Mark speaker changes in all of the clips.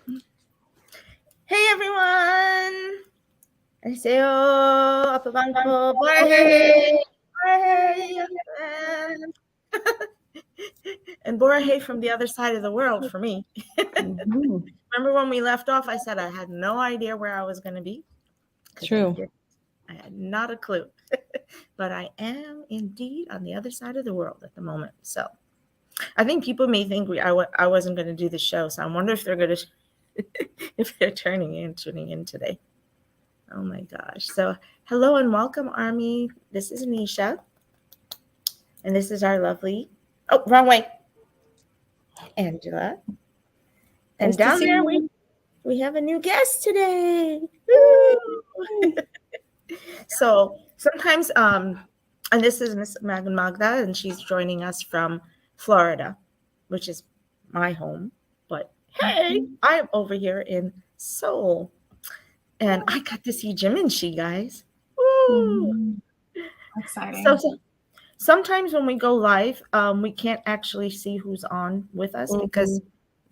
Speaker 1: Hey everyone! 안녕하세요. 아빠방po Borahey. And Borahey from the other side of the world for me.
Speaker 2: Mm-hmm.
Speaker 1: Remember when we left off, I said I had no idea where I was going to be?
Speaker 2: True.
Speaker 1: I had not a clue. But I am indeed on the other side of the world at the moment. So I think people may think I wasn't going to do the show. So I wonder if they're going to if they're tuning in today. Oh my gosh. So hello and welcome, Army. This is Nisha. And this is our lovely, oh, wrong way, Angela. And
Speaker 2: Nice
Speaker 1: down there we have a new guest today. Woo! So sometimes, and this is Miss Magda, and she's joining us from Florida, which is my home. But hey, I'm over here in Seoul. And I got to see Jimin, guys. Woo!
Speaker 3: Exciting.
Speaker 1: So sometimes when we go live, we can't actually see who's on with us because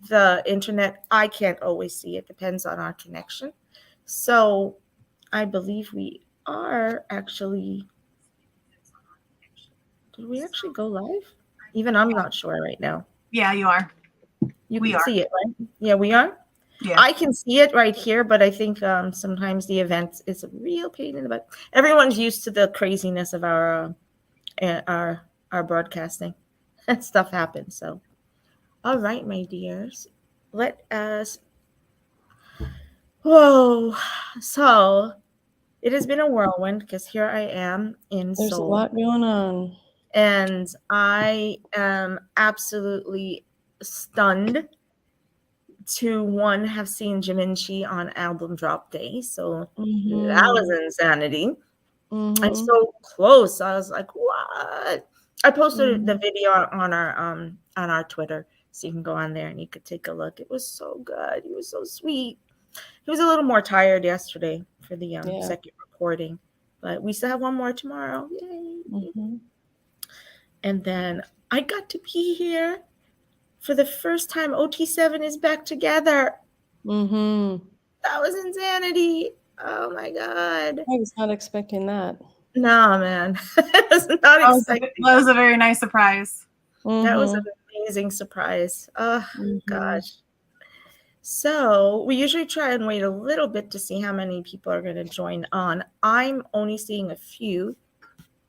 Speaker 1: the internet, I can't always see. It depends on our connection. So I believe we are actually. Did we actually go live? Even I'm not sure right now.
Speaker 3: Yeah, you are.
Speaker 1: You can see it, right? Yeah, we are.
Speaker 3: Yeah.
Speaker 1: I can see it right here, but I think sometimes the event is a real pain in the butt. Everyone's used to the craziness of our broadcasting. Stuff happens. So, all right, my dears, let us. Whoa! So it has been a whirlwind because here I am in Seoul.
Speaker 2: There's a lot going on.
Speaker 1: And I am absolutely stunned to have seen Jimin on album drop day. So that was insanity. I'm so close. I was like, what? I posted the video on our Twitter, so you can go on there and you could take a look. It was so good. He was so sweet. He was a little more tired yesterday for the second recording, but we still have one more tomorrow. Yay! And then I got to be here for the first time. OT7 is back together. That was insanity. Oh my God.
Speaker 2: I was not expecting that.
Speaker 1: No, man. I was not expecting
Speaker 3: that was a very nice surprise.
Speaker 1: That was an amazing surprise. Oh, gosh. So we usually try and wait a little bit to see how many people are going to join on. I'm only seeing a few,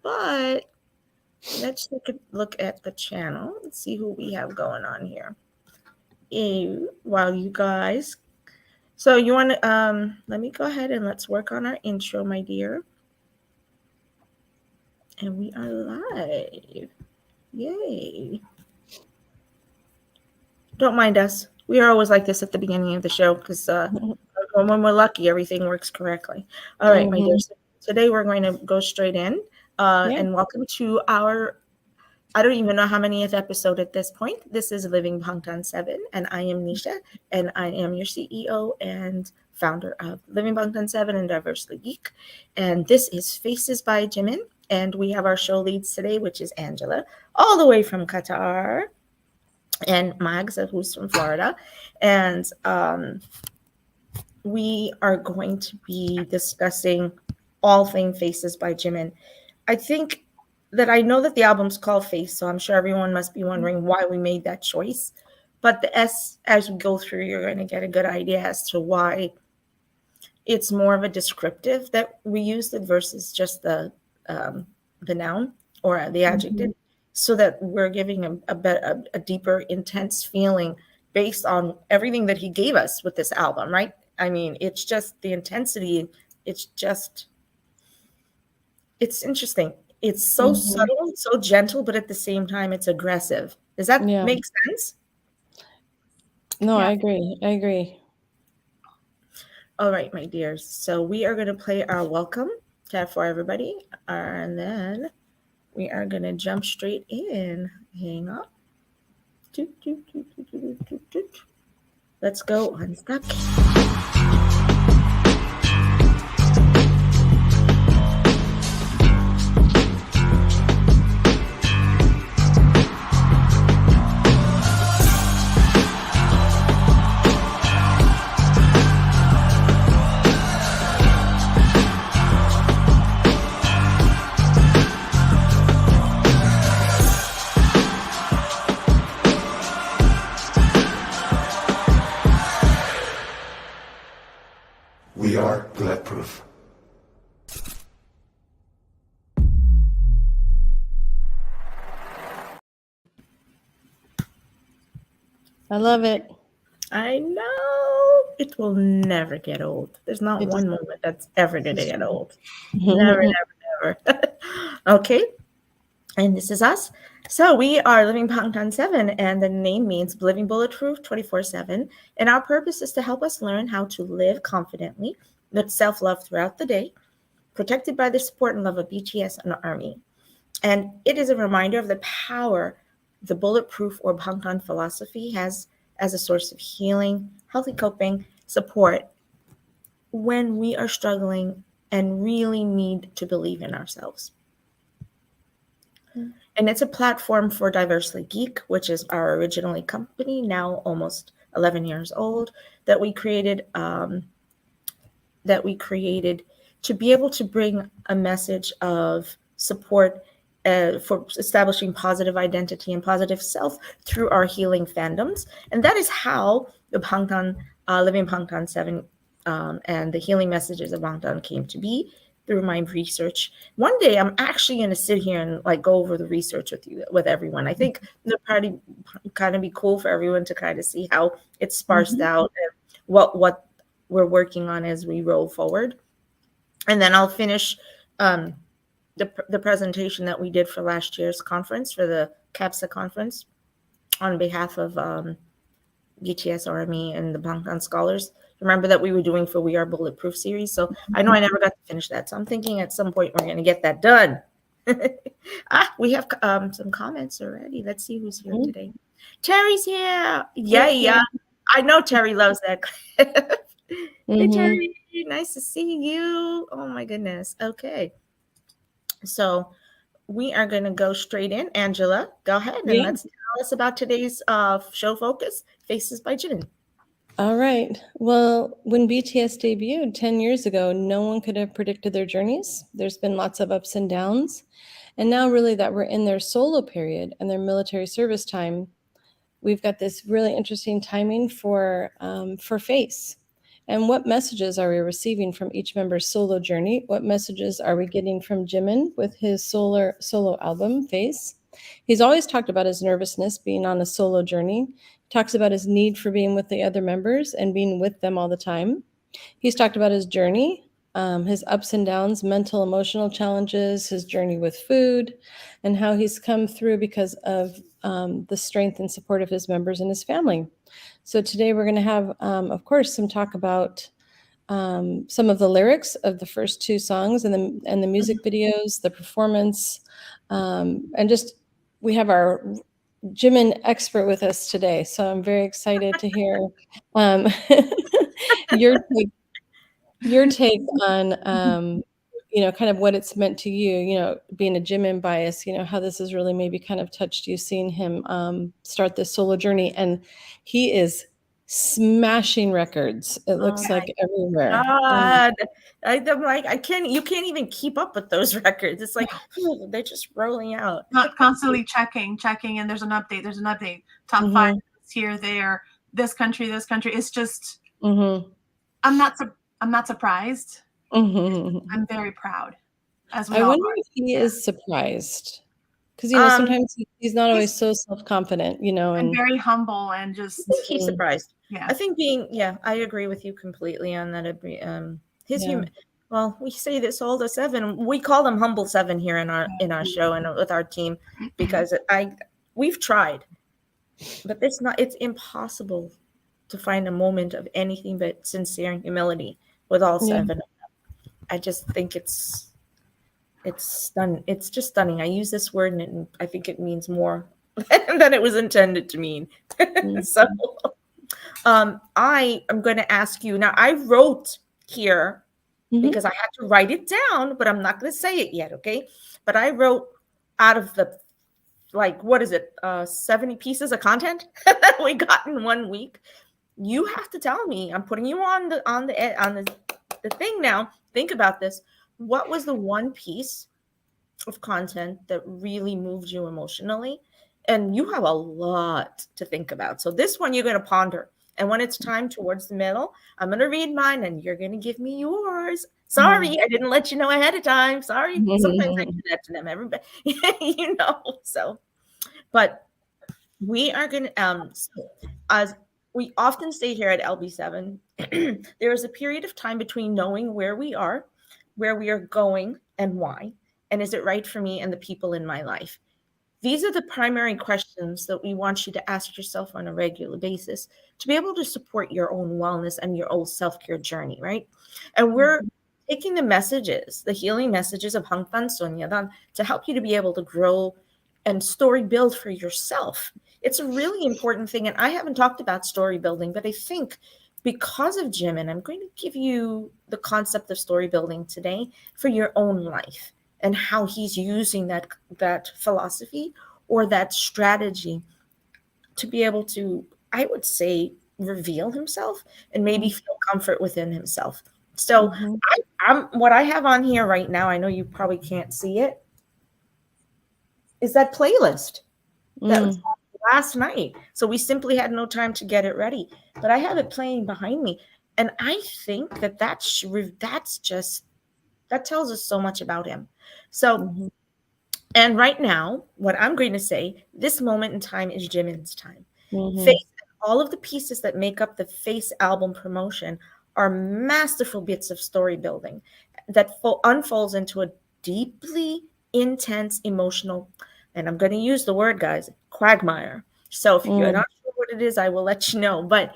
Speaker 1: but let's take a look at the channel and see who we have going on here. While you guys, so you want to, let me go ahead and let's work on our intro, my dear. And we are live. Yay. Don't mind us. We are always like this at the beginning of the show because when we're lucky, everything works correctly. All right, my dear. So today we're going to go straight in. And welcome to our, I don't even know how many episode at this point. This is Living Bangtan 7, and I am Nisha, and I am your CEO and founder of Living Bangtan 7 and Diversely Geek. And this is Faces by Jimin, and we have our show leads today, which is Angela, all the way from Qatar, and Mags, who's from Florida. And we are going to be discussing all things Faces by Jimin. I think that I know that the album's called Face, so I'm sure everyone must be wondering why we made that choice. But the S, as we go through, you're going to get a good idea as to why it's more of a descriptive that we used it versus just the noun or the adjective, so that we're giving a deeper, intense feeling based on everything that he gave us with this album, right? I mean, it's just the intensity. It's interesting. It's so subtle, so gentle, but at the same time, it's aggressive. Does that make sense?
Speaker 2: No, I agree.
Speaker 1: All right, my dears. So we are going to play our welcome for everybody. And then we are going to jump straight in. Hang on. Let's go unstuck.
Speaker 4: are bulletproof.
Speaker 2: I love it.
Speaker 1: I know it will never get old. There's not
Speaker 2: It's
Speaker 1: one moment that's ever going to
Speaker 2: it's
Speaker 1: get
Speaker 2: true.
Speaker 1: old. Never, never, never. Okay. And this is us. So we are Living Bangtan 7, and the name means Living Bulletproof 24/7. And our purpose is to help us learn how to live confidently with self-love throughout the day, protected by the support and love of BTS and Army. And it is a reminder of the power the bulletproof or Bangtan philosophy has as a source of healing, healthy coping, support when we are struggling and really need to believe in ourselves. And it's a platform for Diversely Geek, which is our originally company, now almost 11 years old, that we created to be able to bring a message of support for establishing positive identity and positive self through our healing fandoms. And that is how the Bangtan, Living Bangtan 7 and the healing messages of Bangtan came to be through my research. One day I'm actually going to sit here and like go over the research with everyone. I think it'll probably kind of be cool for everyone to kind of see how it's sparsed out and what we're working on as we roll forward. And then I'll finish the presentation that we did for last year's conference, for the CAPSA conference, on behalf of BTS Army and the Bangtan Scholars. Remember that we were doing for We Are Bulletproof series. So I know I never got to finish that. So I'm thinking at some point we're going to get that done. We have some comments already. Let's see who's here today. Terry's here. Yeah. I know Terry loves that clip. Hey, Terry, nice to see you. Oh, my goodness. Okay. So we are going to go straight in. Angela, go ahead and let's tell us about today's show focus, Faces by Jimin.
Speaker 2: All right. Well, when BTS debuted 10 years ago, no one could have predicted their journeys. There's been lots of ups and downs. And now really that we're in their solo period and their military service time, we've got this really interesting timing for Face. And what messages are we receiving from each member's solo journey? What messages are we getting from Jimin with his solo album, Face? He's always talked about his nervousness being on a solo journey. He talks about his need for being with the other members and being with them all the time. He's talked about his journey, his ups and downs, mental, emotional challenges, his journey with food, and how he's come through because of the strength and support of his members and his family. So today we're going to have, of course, some talk about some of the lyrics of the first two songs and the music videos, the performance, and just we have our Jimin expert with us today. So I'm very excited to hear your take on kind of what it's meant to you, being a Jimin bias, how this has really maybe kind of touched you, seeing him start this solo journey. And he is smashing records. It looks like everywhere.
Speaker 1: God. I'm like, you can't even keep up with those records. It's like, they're just rolling out.
Speaker 3: Not constantly checking, and there's an update. Top 5 here, there, this country. It's just, I'm not surprised. I'm very proud.
Speaker 2: I wonder if he is surprised. Because, sometimes he's not always so self-confident,
Speaker 3: and very humble and just.
Speaker 1: I think he's surprised.
Speaker 3: Yeah.
Speaker 1: I think I agree with you completely on that. Well, we say this all the 7. We call them Humble 7 here in our show and with our team, because we've tried, but it's impossible to find a moment of anything but sincere humility with all 7 of them. I just think it's stunning. It's just stunning. I use this word and I think it means more than it was intended to mean. So I am going to ask you now. I wrote here because I had to write it down, but I'm not going to say it yet. Okay. But I wrote out of the, 70 pieces of content that we got in 1 week. You have to tell me. I'm putting you on the thing now. Think about this. What was the one piece of content that really moved you emotionally? And you have a lot to think about. So this one you're going to ponder. And when it's time towards the middle, I'm going to read mine and you're going to give me yours. Sorry, I didn't let you know ahead of time. Sorry. Sometimes I do that to them, everybody, so, but we are going to, as we often say here at LB7, there is a period of time between knowing where we are going, and why. And is it right for me and the people in my life? These are the primary questions that we want you to ask yourself on a regular basis to be able to support your own wellness and your own self-care journey, right? And we're taking the messages, the healing messages of Hangtan Sonyadan to help you to be able to grow and story build for yourself. It's a really important thing. And I haven't talked about story building, but I think because of Jimin, I'm going to give you the concept of story building today for your own life and how he's using that philosophy or that strategy to be able to, I would say, reveal himself and maybe feel comfort within himself. So I'm what I have on here right now, I know you probably can't see it, is that playlist that was last night. So we simply had no time to get it ready, but I have it playing behind me. And I think that that tells us so much about him. So, and right now, what I'm going to say, this moment in time is Jimin's time. Face, all of the pieces that make up the Face album promotion are masterful bits of story building that unfolds into a deeply intense emotional, and I'm going to use the word, guys, quagmire. So if you're not sure what it is, I will let you know. But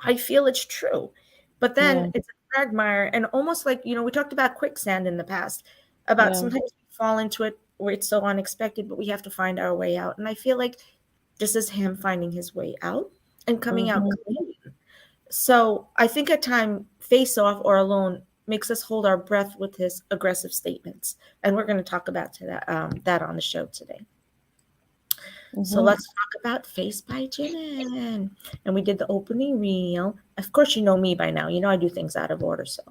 Speaker 1: I feel it's true. But then it's a quagmire, and almost like, we talked about quicksand in the past, about sometimes we fall into it where it's so unexpected, but we have to find our way out. And I feel like this is him finding his way out and coming out clean. So I think at time, Face Off or Alone makes us hold our breath with his aggressive statements. And we're going to talk about that on the show today. So let's talk about Face by Jimin. And we did the opening reel. Of course, you know me by now. You know I do things out of order. So,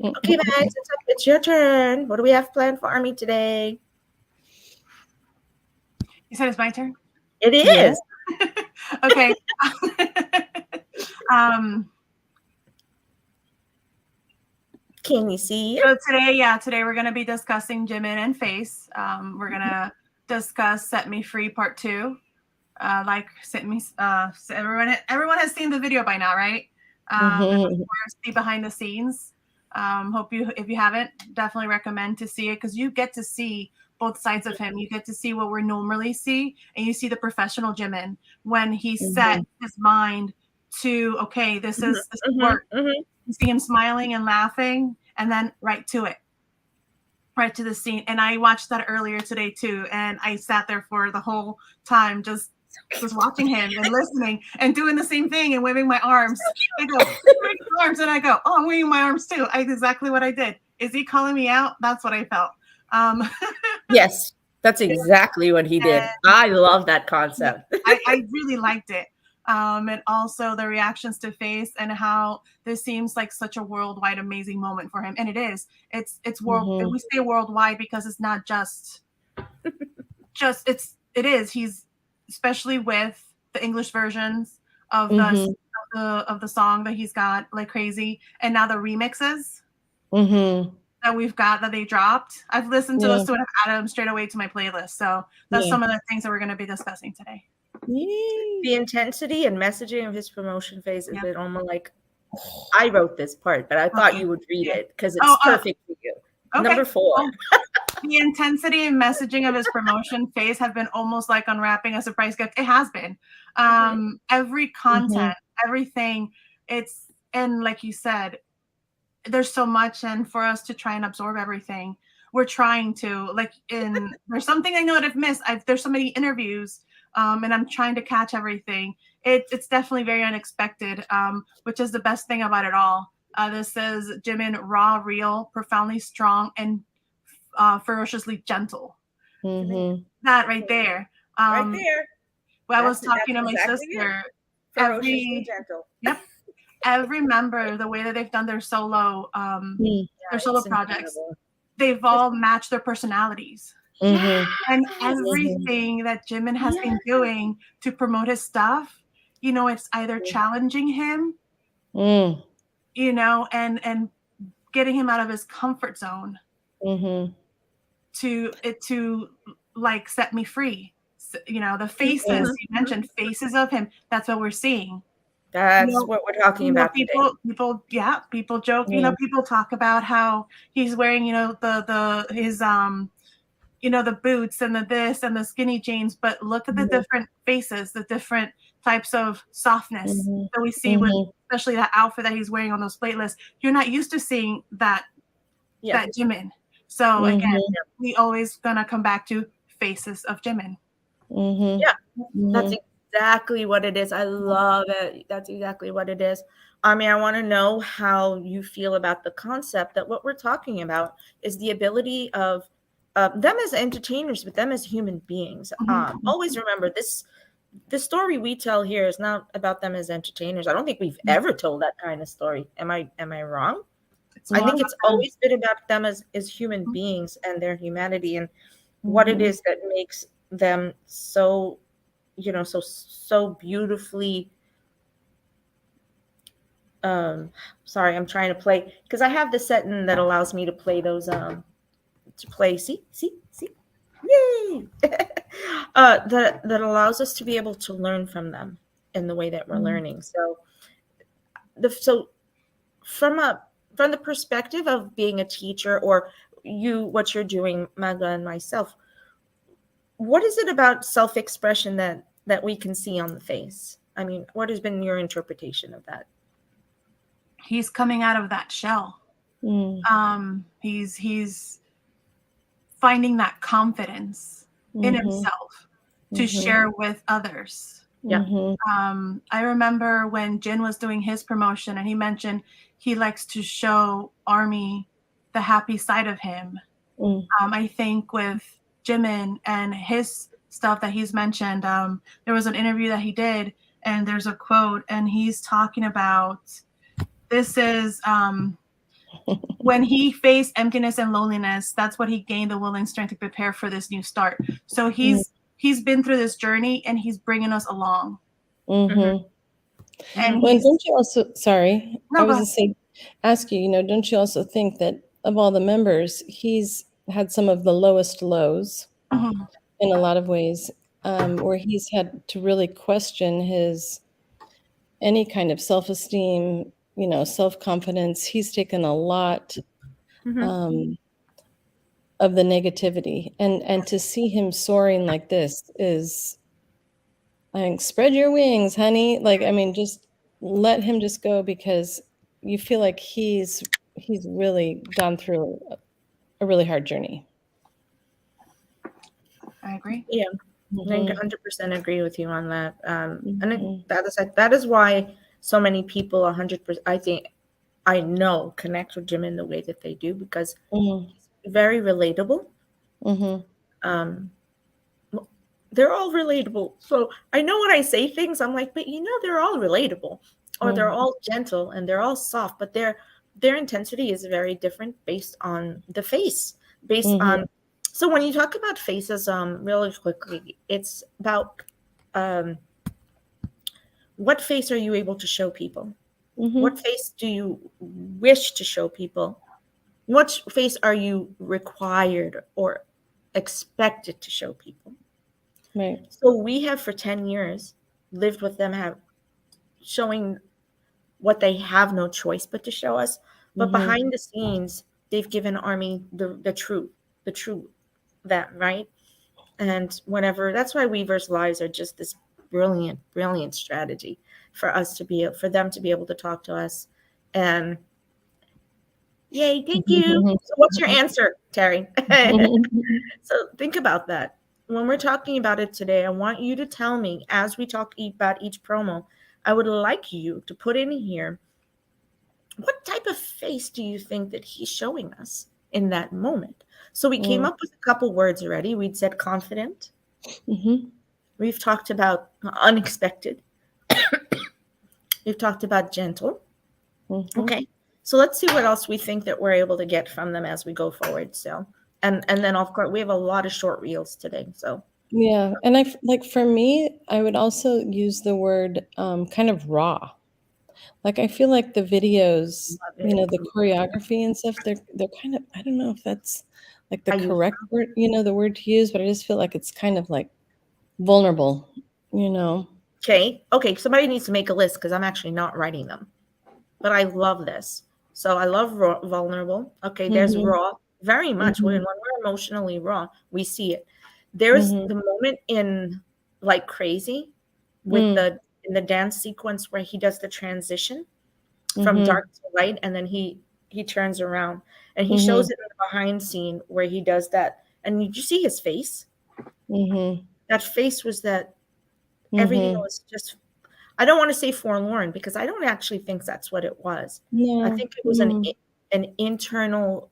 Speaker 1: okay, Max, it's your turn. What do we have planned for Army today?
Speaker 3: You said it's my turn?
Speaker 1: It is.
Speaker 3: Okay.
Speaker 1: Can you see?
Speaker 3: So today we're going to be discussing Jimin and Face. We're going to discuss Set Me Free Part 2. Everyone has seen the video by now, right? Of course, the behind the scenes. If you haven't, definitely recommend to see it, because you get to see both sides of him. You get to see what we normally see, and you see the professional Jimin when he set his mind to, okay, this is work. You see him smiling and laughing, and then right to the scene. And I watched that earlier today too, and I sat there for the whole time just watching him and listening and doing the same thing and waving my arms. I go, arms, and I go, oh, I'm waving my arms too. Exactly what I did. Is he calling me out? That's what I felt.
Speaker 1: Yes, that's exactly what he did. I love that concept.
Speaker 3: I really liked it. And also the reactions to Face, and how this seems like such a worldwide amazing moment for him. And it is. It's world. We say worldwide because it's not just it is. He's, especially with the English versions of the song that he's got, like Crazy, and now the remixes that we've got that they dropped. I've listened to those two and I've added them straight away to my playlist. So that's some of the things that we're going to be discussing today.
Speaker 1: The intensity and messaging of his promotion phase is almost like, I wrote this part, but I thought you would read it because it's perfect for you. Okay. Number 4.
Speaker 3: The intensity and messaging of his promotion phase have been almost like unwrapping a surprise gift. It has been. Every content, everything. And like you said, there's so much, and for us to try and absorb everything, we're trying to. There's something I know that I've missed. There's so many interviews, and I'm trying to catch everything. It's definitely very unexpected, which is the best thing about it all. This says Jimin, raw, real, profoundly strong, and ferociously gentle. That right there.
Speaker 1: Right there.
Speaker 3: Well, I was talking to my sister.
Speaker 1: Ferociously gentle.
Speaker 3: Yep. Every member, the way that they've done their solo projects, they've all matched their personalities. And everything that Jimin has been doing to promote his stuff, it's either challenging him,
Speaker 2: Mm.
Speaker 3: and getting him out of his comfort zone to like set me free. So, the faces you mentioned, faces of him. That's what we're seeing.
Speaker 1: That's what we're talking about today.
Speaker 3: People joke. People talk about how he's wearing, his the boots and the this and the skinny jeans, but look at the different faces, the different types of softness that we see with, especially that outfit that he's wearing on those playlists. You're not used to seeing that Jimin. So again, we always gonna come back to faces of Jimin.
Speaker 1: Yeah, that's exactly what it is. I love it. That's exactly what it is. I mean, I want to know how you feel about the concept that what we're talking about is the ability of them as entertainers, but them as human beings. Always remember this. The story we tell here is not about them as entertainers. I don't think we've ever told that kind of story. Am I wrong? I think it's always been about them as human beings and their humanity and what it is that makes them so so beautifully sorry, I'm trying to play because I have the setting that allows me to play those to play see yay that allows us to be able to learn from them in the way that we're learning. So from the perspective of being a teacher or what you're doing, Maga and myself, what is it about self-expression that we can see on the face? I mean, what has been your interpretation of that?
Speaker 3: He's coming out of that shell. He's finding that confidence in himself to share with others.
Speaker 1: Yeah.
Speaker 3: I remember when Jin was doing his promotion and he mentioned he likes to show Army the happy side of him. I think with Jimin and his stuff that he's mentioned, there was an interview that he did and there's a quote and he's talking about this is when he faced emptiness and loneliness, that's what he gained the will and strength to prepare for this new start. So he's been through this journey and he's bringing us along.
Speaker 2: And don't you also, sorry, I was going to say, ask you, don't you also think that of all the members, he's had some of the lowest lows in a lot of ways, where he's had to really question any kind of self-esteem, self-confidence. He's taken a lot of the negativity, and to see him soaring like this is, I think, spread your wings, honey. Like, I mean, just let him just go, because you feel like he's really gone through a really hard journey.
Speaker 3: I agree.
Speaker 1: Yeah, I 100% agree with you on that. And that is why so many people 100%, I think, I know, connect with Jim in the way that they do, because he's very relatable. They're all relatable. So I know when I say things, I'm like, but they're all relatable, or they're all gentle and they're all soft, but their intensity is very different based on the face, based on. So when you talk about faces, really quickly, it's about what face are you able to show people? What face do you wish to show people? What face are you required or expected to show people?
Speaker 2: Right.
Speaker 1: So we have for 10 years lived with them, showing what they have no choice but to show us. But behind the scenes, they've given Army the truth that, right? And whenever, that's why Weavers Lives are just this brilliant strategy for them to be able to talk to us. And yay, thank you. So what's your answer, Terry? So think about that. When we're talking about it today, I want you to tell me, as we talk about each promo, I would like you to put in here, what type of face do you think that he's showing us in that moment? So we came up with a couple words already. We'd said confident. We've talked about unexpected. We've talked about gentle. Okay. So let's see what else we think that we're able to get from them as we go forward. So, and then of course we have a lot of short reels today. So
Speaker 2: Yeah, and like for me, I would also use the word kind of raw. Like I feel like the videos,
Speaker 1: Love it.
Speaker 2: the choreography and stuff, they're kind of, I don't know if that's like the
Speaker 1: I use
Speaker 2: correct word, the word to use, but I just feel like it's kind of like vulnerable, you know.
Speaker 1: Okay, somebody needs to make a list because I'm actually not writing them. But I love this. So I love raw, vulnerable. Okay, there's
Speaker 2: Mhm.
Speaker 1: raw. Very much when
Speaker 2: Mhm.
Speaker 1: we're emotionally raw, we see it. There's
Speaker 2: Mhm.
Speaker 1: the moment in like Crazy with
Speaker 2: Mm.
Speaker 1: the in the dance sequence where he does the transition from
Speaker 2: Mhm.
Speaker 1: dark to light, and then he turns around and he shows
Speaker 2: Mhm.
Speaker 1: it in the behind scene where he does that. And did you see his face?
Speaker 2: Mhm.
Speaker 1: That face was that everything
Speaker 2: Mhm.
Speaker 1: was just, I don't want to say forlorn because I don't actually think that's what it was. I
Speaker 2: Yeah.
Speaker 1: think it was
Speaker 2: Mm.
Speaker 1: an internal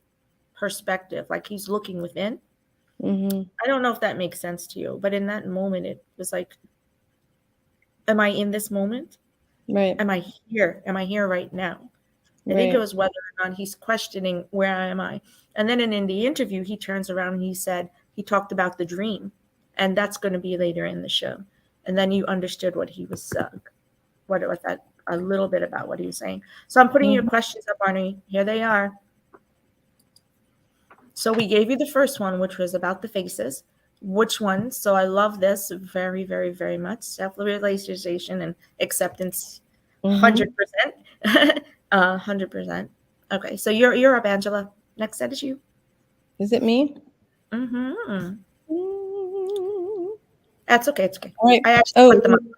Speaker 1: perspective, like he's looking within.
Speaker 2: Mhm.
Speaker 1: I don't know if that makes sense to you, but in that moment, it was like, am I in this moment?
Speaker 2: Right.
Speaker 1: Am I here? Am I here right now? I think it
Speaker 2: Right.
Speaker 1: was whether or not he's questioning where am I. And then in the interview, he turns around and he said he talked about the dream, and that's going to be later in the show. And then you understood what he was what it was, that a little bit about what he was saying. So I'm putting your
Speaker 2: Mhm.
Speaker 1: questions up, Arnie. Here they are. So we gave you the first one, which was about the faces. Which one? So I love this very, very, very much. Self-realization and acceptance,
Speaker 2: Mhm.
Speaker 1: 100%. 100%. Okay, so you're up, Angela. Next set is you.
Speaker 2: Is it me?
Speaker 1: Mm-hmm.
Speaker 2: Mm.
Speaker 1: That's okay. It's okay.
Speaker 2: All right.
Speaker 1: I actually
Speaker 2: Oh,
Speaker 1: put them up
Speaker 2: did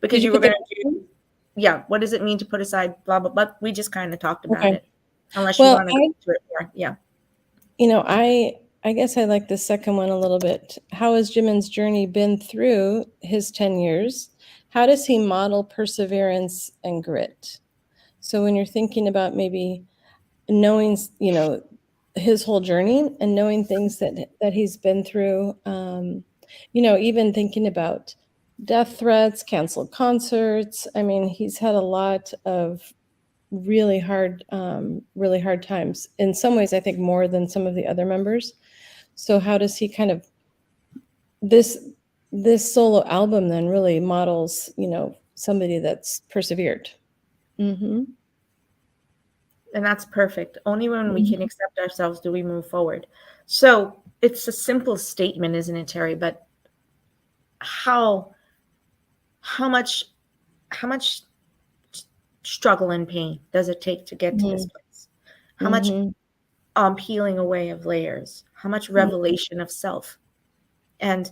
Speaker 1: because
Speaker 2: you
Speaker 1: you were
Speaker 2: put the
Speaker 1: going to do, yeah, what does it mean to put aside blah, blah, blah. We just kind of talked about
Speaker 2: Okay.
Speaker 1: it. Unless you
Speaker 2: Well,
Speaker 1: want to go into it more. Yeah.
Speaker 2: I guess I like the second one a little bit. How has Jimin's journey been through his 10 years? How does he model perseverance and grit? So when you're thinking about maybe knowing, his whole journey and knowing things that he's been through, even thinking about death threats, canceled concerts. I mean, he's had a lot of really hard times. In some ways, I think more than some of the other members. So how does he kind of this this solo album then really models, somebody that's persevered. Mm-hmm.
Speaker 1: And that's perfect. Only when we can
Speaker 2: Mm-hmm.
Speaker 1: accept ourselves do we move forward. So it's a simple statement, isn't it, Terry? But how how much how much struggle and pain does it take to get to this place? How much
Speaker 2: Mm-hmm.
Speaker 1: peeling away of layers? How much revelation of self? And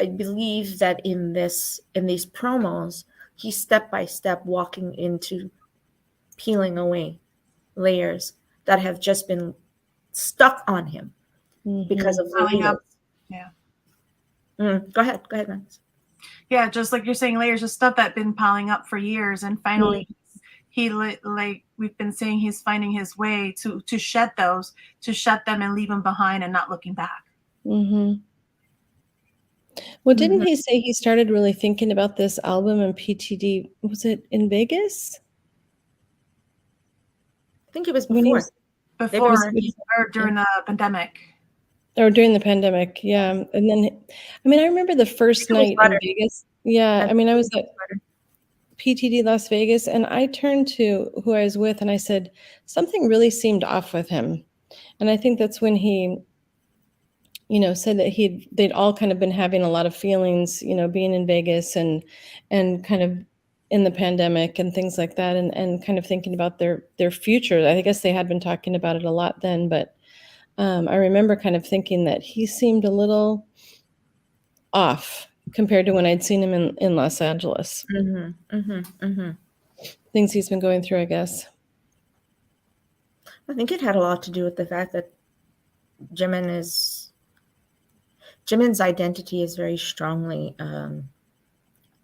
Speaker 1: I believe that in these promos, he's step by step walking into peeling away layers that have just been stuck on him because
Speaker 2: Mm-hmm.
Speaker 1: of
Speaker 3: Piling up.
Speaker 1: labels.
Speaker 3: Yeah.
Speaker 1: Go ahead. Go ahead, Max.
Speaker 3: Yeah, just like you're saying, layers of stuff that been piling up for years, and finally like we've been saying, he's finding his way to shed those, to shut them and leave them behind and not looking back.
Speaker 2: Mm-hmm. Well, didn't
Speaker 1: Mm-hmm.
Speaker 2: he say he started really thinking about this album and PTD? Was it in Vegas
Speaker 1: I think it was
Speaker 2: when he
Speaker 1: before.
Speaker 2: was
Speaker 1: Maybe it was
Speaker 3: Before
Speaker 2: was
Speaker 3: or during the pandemic.
Speaker 2: or during the pandemic? Yeah, and then I mean, I remember the
Speaker 1: I think
Speaker 2: first
Speaker 1: it was
Speaker 2: night in
Speaker 1: butter.
Speaker 2: Vegas. Yeah,
Speaker 1: I
Speaker 2: I
Speaker 1: think
Speaker 2: mean, I
Speaker 1: it
Speaker 2: was
Speaker 1: was
Speaker 2: at
Speaker 1: butter.
Speaker 2: PTD Las Vegas, and I turned to who I was with, and I said something really seemed off with him, and I think that's when he said that they'd all kind of been having a lot of feelings, being in Vegas and kind of in the pandemic and things like that, and kind of thinking about their future. I guess they had been talking about it a lot then, but I remember kind of thinking that he seemed a little off compared to when I'd seen him in Los Angeles.
Speaker 1: Mm-hmm. Mm-hmm. Mm-hmm.
Speaker 2: Things he's been going through, I guess.
Speaker 1: I think it had a lot to do with the fact that Jimin is Jimin's identity is very strongly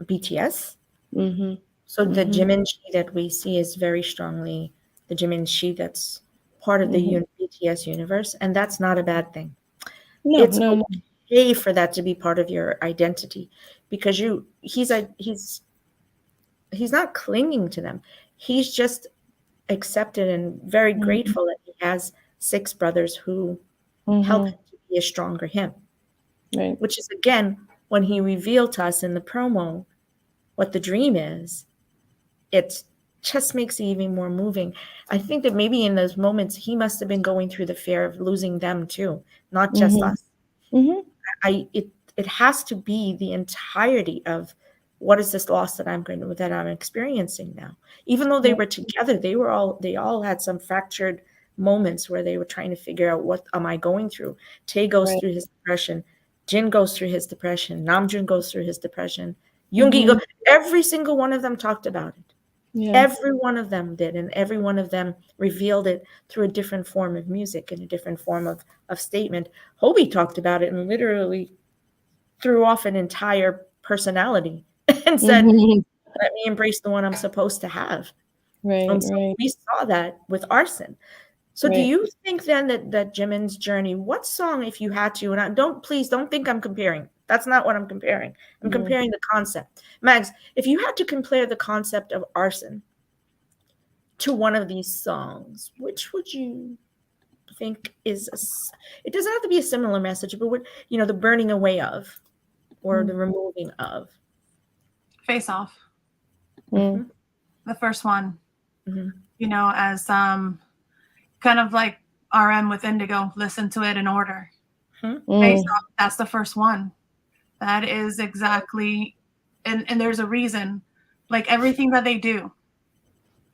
Speaker 1: BTS.
Speaker 2: Mm-hmm.
Speaker 1: So the
Speaker 2: Mm-hmm.
Speaker 1: Jimin Chi that we see is very strongly the Jimin Chi that's part of the
Speaker 2: Mm-hmm.
Speaker 1: BTS universe, and that's not a bad thing.
Speaker 2: No,
Speaker 1: It's
Speaker 2: no, no.
Speaker 1: okay for that to be part of your identity because he's not clinging to them. He's just accepted and very
Speaker 2: Mm-hmm.
Speaker 1: grateful that he has six brothers who help
Speaker 2: Mm-hmm.
Speaker 1: him to be a stronger him.
Speaker 2: Right.
Speaker 1: Which is, again, when he revealed to us in the promo what the dream is, it just makes it even more moving. I think that maybe in those moments he must have been going through the fear of losing them too, not just us. It has to be the entirety of what is this loss that I'm experiencing now. Even though they were together, they all had some fractured moments where they were trying to figure out, what am I going through? Tae goes through his depression, Jin goes through his depression, Namjoon goes through his depression, Yoongi every single one of them talked about it.
Speaker 2: Yeah.
Speaker 1: Every one of them did, and every one of them revealed it through a different form of music and a different form of statement. Hobie talked about it and literally threw off an entire personality and said, let me embrace the one I'm supposed to have.
Speaker 2: Right.
Speaker 1: So we saw that with Arson. So do you think then that Jimin's journey, what song, if you had to, and please don't think I'm comparing. That's not what I'm comparing. I'm comparing the concept. Mags, if you had to compare the concept of Arson to one of these songs, which would you think is it doesn't have to be a similar message, but what, the burning away of, or the removing of?
Speaker 3: Face Off.
Speaker 2: Mm.
Speaker 3: The first one. As kind of like RM with Indigo, listen to it in order. Face Off, that's the first one. That is exactly, and there's a reason. Like everything that they do,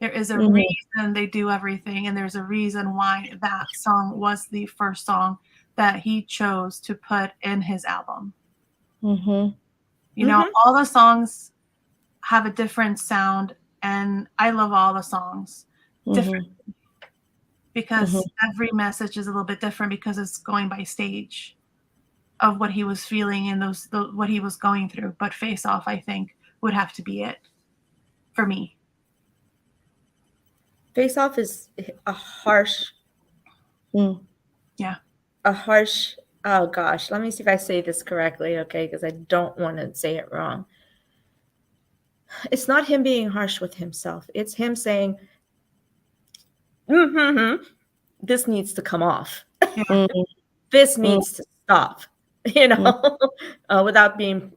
Speaker 3: there is a reason they do everything, and there's a reason why that song was the first song that he chose to put in his album. All the songs have a different sound, and I love all the songs differently, because every message is a little bit different, because it's going by stage of what he was feeling and what he was going through. But Face Off, I think, would have to be it for me.
Speaker 1: Face Off is a harsh, a harsh, oh gosh, let me see if I say this correctly, okay, because I don't want to say it wrong. It's not him being harsh with himself. It's him saying, this needs to come off. This needs to stop, without being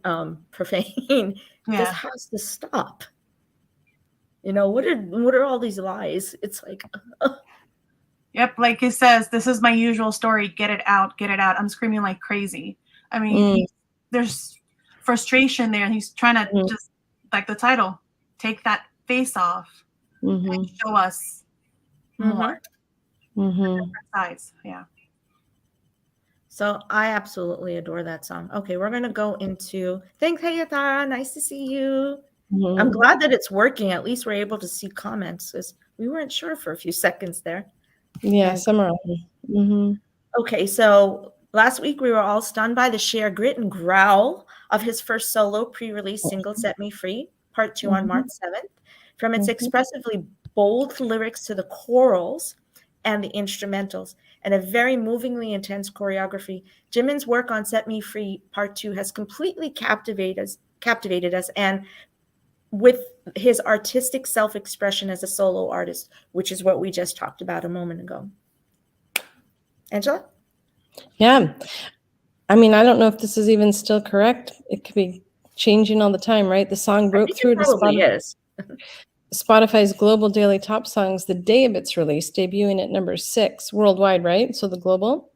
Speaker 1: profane. This has to stop. What are all these lies? It's like,
Speaker 3: yep, like he says, this is my usual story. Get it out, get it out. I'm screaming like crazy. I mean, there's frustration there. He's trying to just, like the title, take that face off and show us more. Different sides. Yeah.
Speaker 1: So I absolutely adore that song. Okay, we're going to go into, thanks, hey, Yatara, nice to see you. I'm glad that it's working. At least we're able to see comments, because we weren't sure for a few seconds there.
Speaker 2: Yeah, summarize.
Speaker 1: Okay, so last week we were all stunned by the sheer grit and growl of his first solo pre-release single, Set Me Free, Part 2 on March 7th. From its expressively bold lyrics to the chorals and the instrumentals, and a very movingly intense choreography, Jimin's work on Set Me Free Part 2 has completely captivated us, and with his artistic self-expression as a solo artist, which is what we just talked about a moment ago. Angela?
Speaker 2: Yeah. I mean, I don't know if this is even still correct. It could be changing all the time, right? The song broke through to Spotify's global daily top songs the day of its release, debuting at number 6 worldwide, right? So the global.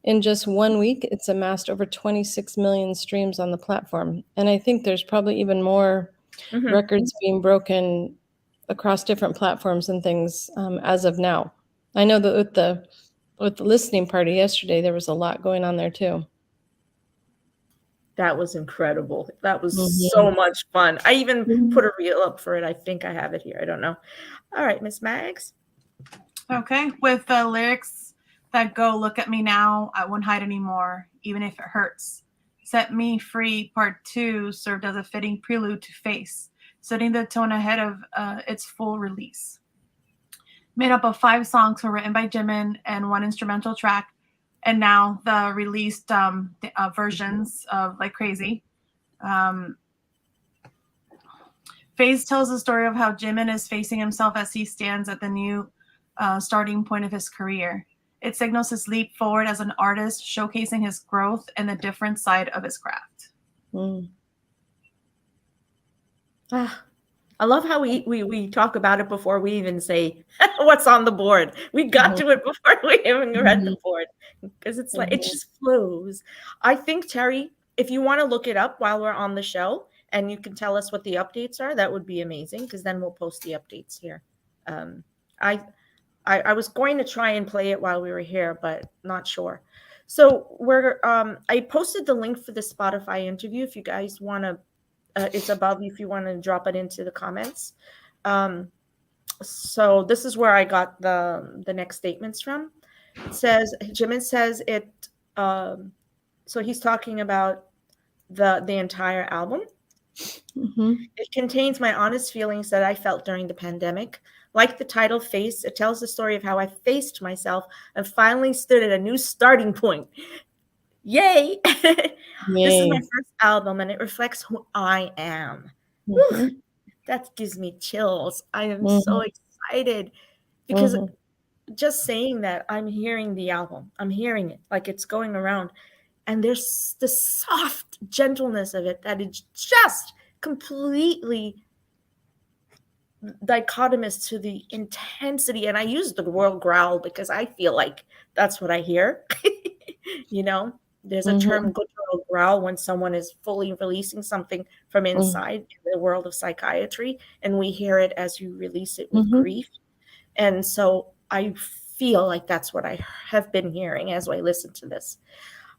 Speaker 2: In just 1 week, it's amassed over 26 million streams on the platform. And I think there's probably even more records being broken across different platforms and things as of now. I know that with the listening party yesterday, there was a lot going on there too.
Speaker 1: That was incredible. That was so much fun. I even put a reel up for it. I think I have it here. I don't know. All right, Miss Mags.
Speaker 3: Okay, with the lyrics that go, look at me now, I won't hide anymore, even if it hurts. Set Me Free Part 2 served as a fitting prelude to Face, setting the tone ahead of its full release. Made up of 5 songs were written by Jimin and 1 instrumental track, and now the released versions of Like Crazy. Phase tells the story of how Jimin is facing himself as he stands at the new starting point of his career. It signals his leap forward as an artist, showcasing his growth and the different side of his craft.
Speaker 1: I love how we talk about it before we even say what's on the board. We got to it before we even read the board, because it's like it just flows. I think, Terry, if you want to look it up while we're on the show and you can tell us what the updates are, that would be amazing, because then we'll post the updates here. I was going to try and play it while we were here, but not sure. So I posted the link for the Spotify interview if you guys want to. It's above if you want to drop it into the comments. So this is where I got the next statements from. It says, Jimin says it. So he's talking about the entire album. It contains my honest feelings that I felt during the pandemic. Like the title Face, it tells the story of how I faced myself and finally stood at a new starting point. Yay! This is my first album and it reflects who I am. That gives me chills. I am so excited because just saying that, I'm hearing the album. I'm hearing it like it's going around. And there's the soft gentleness of it that is just completely dichotomous to the intensity. And I use the word growl because I feel like that's what I hear. You know, there's a term, guttural growl, when someone is fully releasing something from inside the world of psychiatry, and we hear it as you release it with grief. And so I feel like that's what I have been hearing as I listen to this.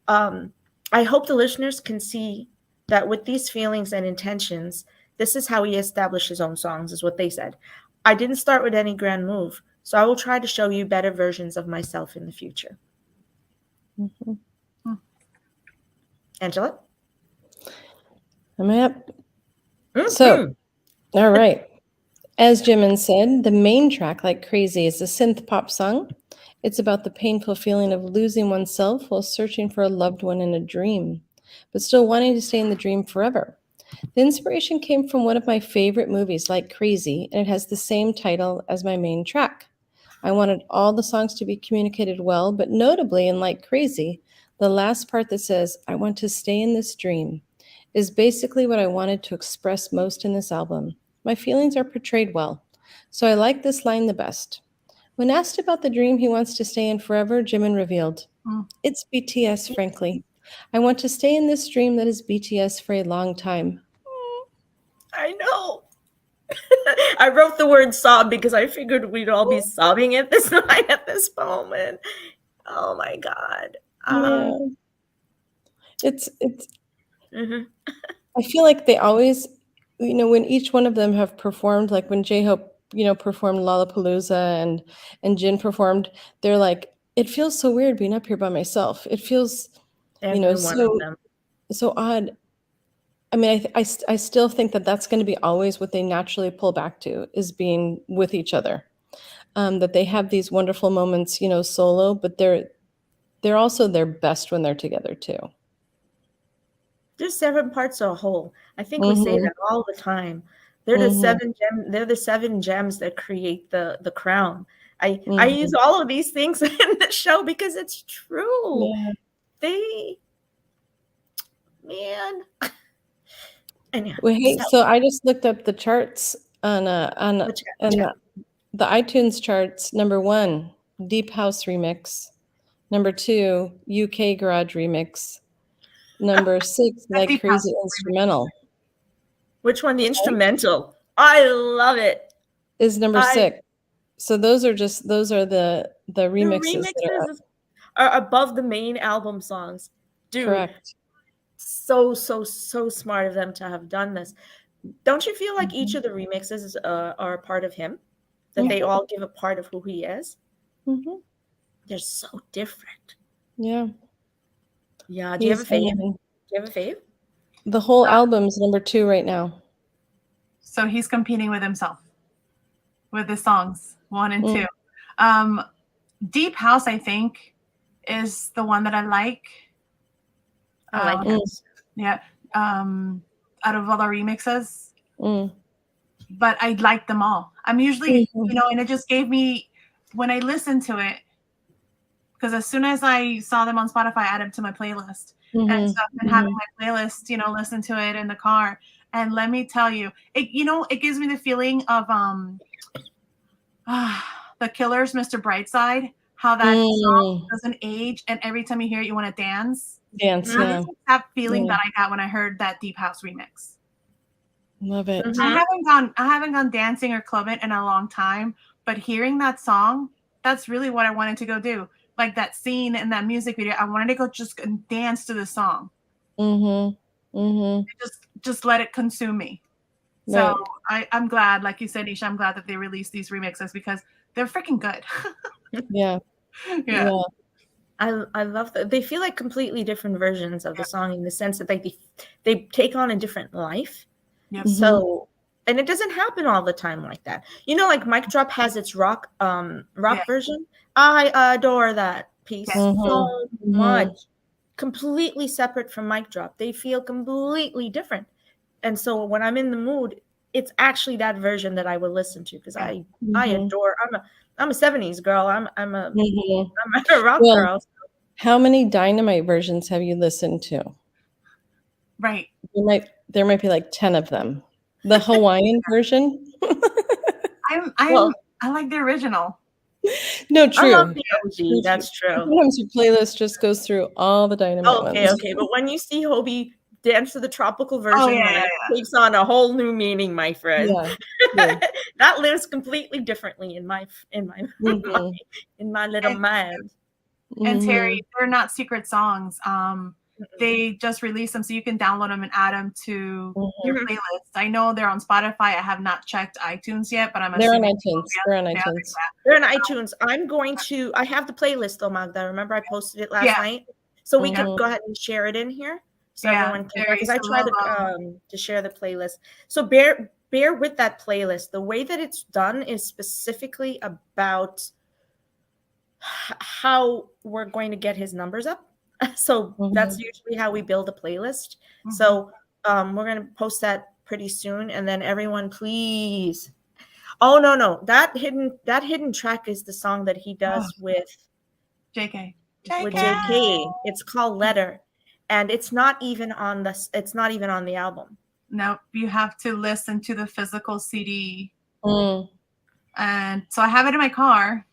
Speaker 1: I hope the listeners can see that with these feelings and intentions, this is how he established his own songs, is what they said. I didn't start with any grand move, so I will try to show you better versions of myself in the future. Angela?
Speaker 2: Am I up? So, all right. As Jimin said, the main track, Like Crazy, is a synth pop song. It's about the painful feeling of losing oneself while searching for a loved one in a dream, but still wanting to stay in the dream forever. The inspiration came from one of my favorite movies, Like Crazy, and it has the same title as my main track. I wanted all the songs to be communicated well, but notably in Like Crazy, the last part that says, I want to stay in this dream, is basically what I wanted to express most in this album. My feelings are portrayed well, so I like this line the best. When asked about the dream he wants to stay in forever, Jimin revealed, it's BTS, frankly. I want to stay in this dream that is BTS for a long time.
Speaker 1: I know. I wrote the word sob because I figured we'd all be sobbing at this line at this moment. Oh my God.
Speaker 2: Yeah. It's I feel like they always, when each one of them have performed, like when J-Hope, performed Lollapalooza and Jin performed, they're like, it feels so weird being up here by myself. It feels, so odd. I mean, I still think that that's going to be always what they naturally pull back to, is being with each other. That they have these wonderful moments, solo, but they're also their best when they're together too.
Speaker 1: There's 7 parts of a whole. I think we say that all the time. They're the 7 gems that create the crown. I use all of these things in the show because it's true. Yeah. Man.
Speaker 2: Well, so I just looked up the charts on the iTunes charts. Number 1, Deep House Remix. Number 2, UK Garage Remix. Number 6, Like Crazy Instrumental.
Speaker 1: Which one? The instrumental. I love it.
Speaker 2: Is number 6. So those are the remixes.
Speaker 1: The remixes are above the main album songs. Dude.
Speaker 2: Correct.
Speaker 1: So smart of them to have done this. Don't you feel like each of the remixes are a part of him? That they all give a part of who he is? They're so different.
Speaker 2: Yeah.
Speaker 1: Yeah. Do you have a fave? The
Speaker 2: whole album is number 2 right now.
Speaker 3: So he's competing with himself with the songs 1 and 2. Deep House, I think, is the one that I like.
Speaker 1: I like that.
Speaker 3: Yeah. Out of all the remixes. But I like them all. I'm usually, and it just gave me, when I listen to it, because as soon as I saw them on Spotify, I added them to my playlist. And so I've been having my playlist, listen to it in the car. And let me tell you, it gives me the feeling of The Killers, Mr. Brightside, how that song doesn't age, and every time you hear it, you want to dance.
Speaker 2: Dance, yeah.
Speaker 3: That feeling that I got when I heard that Deep House remix.
Speaker 2: Love it.
Speaker 3: I haven't gone dancing or clubbing in a long time, but hearing that song, that's really what I wanted to go do. Like that scene in that music video, I wanted to go just dance to the song. Just let it consume me. So I'm glad, like you said, Isha, I'm glad that they released these remixes because they're freaking good.
Speaker 2: Yeah.
Speaker 1: I love that. They feel like completely different versions of the song in the sense that they take on a different life.
Speaker 3: Yep.
Speaker 1: So, and it doesn't happen all the time like that. Like Mic Drop has its rock version. I adore that piece so much. Completely separate from Mic Drop. They feel completely different. And so when I'm in the mood, it's actually that version that I will listen to because I adore. I'm a 70s girl. I'm a rock girl.
Speaker 2: How many Dynamite versions have you listened to?
Speaker 3: Right.
Speaker 2: There might be like 10 of them. The Hawaiian version?
Speaker 3: I like the original.
Speaker 2: No, true.
Speaker 1: I love the OG. That's true.
Speaker 2: Sometimes your playlist just goes through all the Dynamite ones.
Speaker 1: Okay. But when you see Hobie dance to the tropical version, it takes on a whole new meaning, my friend. Yeah. That lives completely differently in my in my little mind.
Speaker 3: And Terry, they're not secret songs. They just released them so you can download them and add them to your playlist. I know they're on Spotify. I have not checked iTunes yet, but
Speaker 2: they're on iTunes. They're on iTunes.
Speaker 1: They're on iTunes. I have the playlist though, Magda. Remember I posted it last night? So we could go ahead and share it in here. So everyone can, because I try to share the playlist. So bear with that playlist. The way that it's done is specifically about how we're going to get his numbers up. So that's usually how we build a playlist. So we're going to post that pretty soon. And then everyone, please. Oh, no. That hidden track is the song that he does with
Speaker 3: JK.
Speaker 1: With JK. It's called Letter. And it's not even on the album.
Speaker 3: No, you have to listen to the physical CD. And so I have it in my car.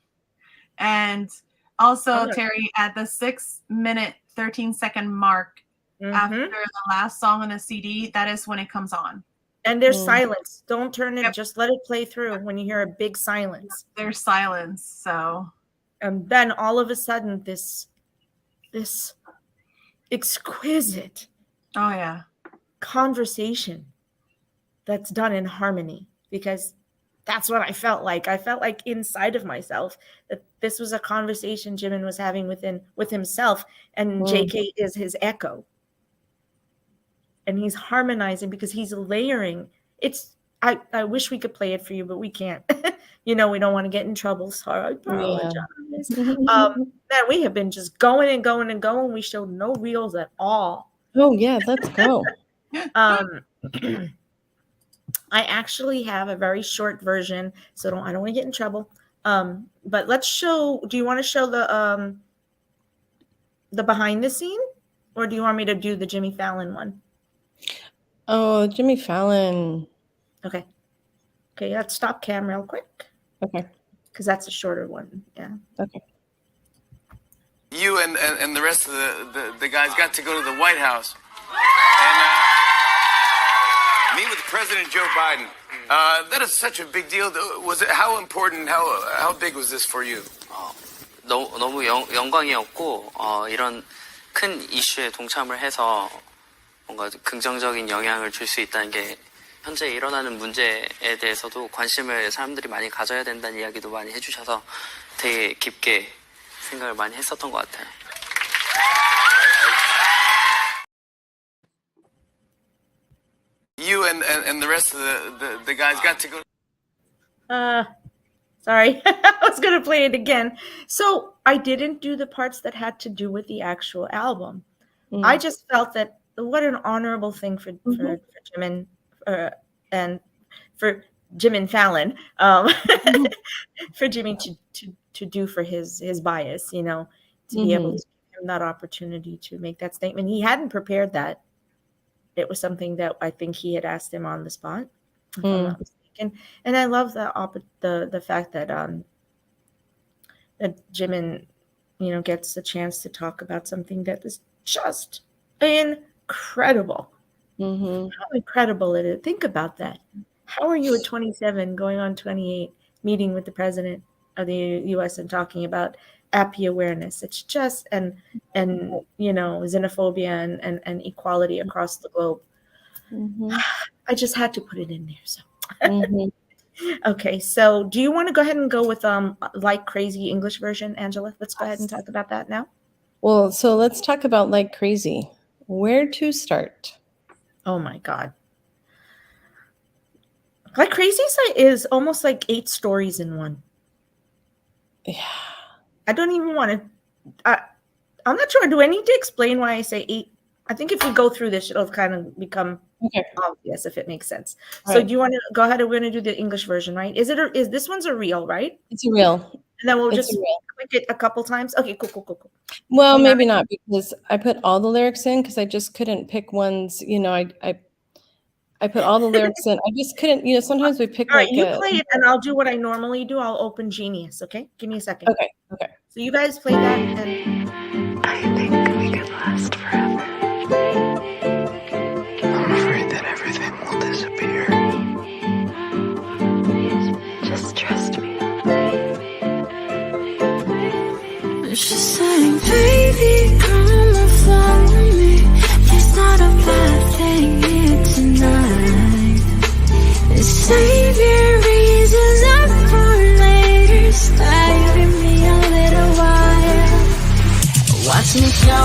Speaker 3: And also, Terry, at the 6-minute, 13-second mark, after the last song on the CD, that is when it comes on.
Speaker 1: And there's silence. Don't turn it. Just let it play through when you hear a big silence.
Speaker 3: There's silence. So.
Speaker 1: And then all of a sudden, this exquisite conversation that's done in harmony, because that's what I felt like. I felt like inside of myself that this was a conversation Jimin was having with himself, and JK is his echo. And he's harmonizing because he's layering. I wish we could play it for you, but we can't. We don't want to get in trouble. So I apologize. Man, we have been just going and going and going. We showed no reels at all.
Speaker 2: Oh yeah, let's go.
Speaker 1: I actually have a very short version, so I don't want to get in trouble. But let's show. Do you want to show the behind the scene, or do you want me to do the Jimmy Fallon one?
Speaker 2: Oh, Jimmy Fallon.
Speaker 1: Okay, let's stop cam real quick.
Speaker 2: Okay.
Speaker 1: Because that's a shorter one. Yeah.
Speaker 2: Okay.
Speaker 4: You and the rest of the guys got to go to the White House and meet with President Joe Biden. That is such a big deal. Was it how important? How big was this for you?
Speaker 5: 너무 영광이었고 이런 큰 이슈에 동참을 해서 뭔가 긍정적인 영향을 줄 수 있다는 게 현재 일어나는 문제에 대해서도 관심을 사람들이 많이 가져야 된다는 이야기도 많이 해주셔서 되게 깊게 생각을 많이 했었던 것 같아요.
Speaker 4: You and the rest of the guys got to go.
Speaker 1: Sorry, I was gonna play it again. So I didn't do the parts that had to do with the actual album. I just felt that what an honorable thing for Jimin and for Jimin Fallon, for Jimmy to do for his bias, to be able to give him that opportunity to make that statement. He hadn't prepared that. It was something that I think he had asked him on the spot, if I'm not mistaken. And I love the fact that that Jimin, gets the chance to talk about something that is just incredible. How incredible it is. Think about that. How are you at 27 going on 28 meeting with the president of the US and talking about API awareness? It's just and xenophobia and equality across the globe. I just had to put it in there. So okay, so do you want to go ahead and go with Like Crazy English version, Angela? Let's go ahead and talk about that now.
Speaker 2: Well, so let's talk about Like Crazy. Where to start?
Speaker 1: Oh my God. Like Crazy is almost like 8 stories in one.
Speaker 2: Yeah.
Speaker 1: I don't even want to. I'm not sure. Do I need to explain why I say 8? I think if we go through this, it'll kind of become obvious if it makes sense. So do you want to go ahead? We're going to do the English version, right? Is this one's a reel, right?
Speaker 2: It's a reel.
Speaker 1: And then we'll just click it a couple times. Okay, cool.
Speaker 2: Well, maybe not, because I put all the lyrics in because I just couldn't pick ones. I put all the lyrics in. I just couldn't. Sometimes we pick
Speaker 1: all right, you play it, and I'll do what I normally do. I'll open Genius. Okay, give me a second.
Speaker 2: Okay.
Speaker 1: So you guys play that, and
Speaker 6: I think we could last forever. I'm afraid that everything will disappear. Just trust me. She's saying, baby, come and follow me. There's not a bad thing here tonight. Save your reasons up for later. Stay with me a little while. Watch me go.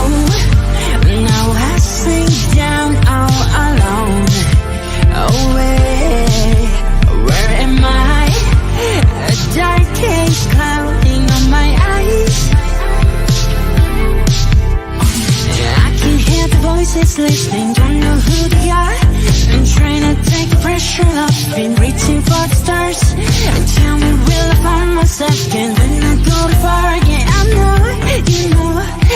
Speaker 6: Now I sink down all alone. Away. Where am I? A dark haze clouding on my eyes. I can hear the voices listening, don't know who they are. I'm trying to take pressure off, been reaching for the stars. And tell me, will I find myself again when I go too far again?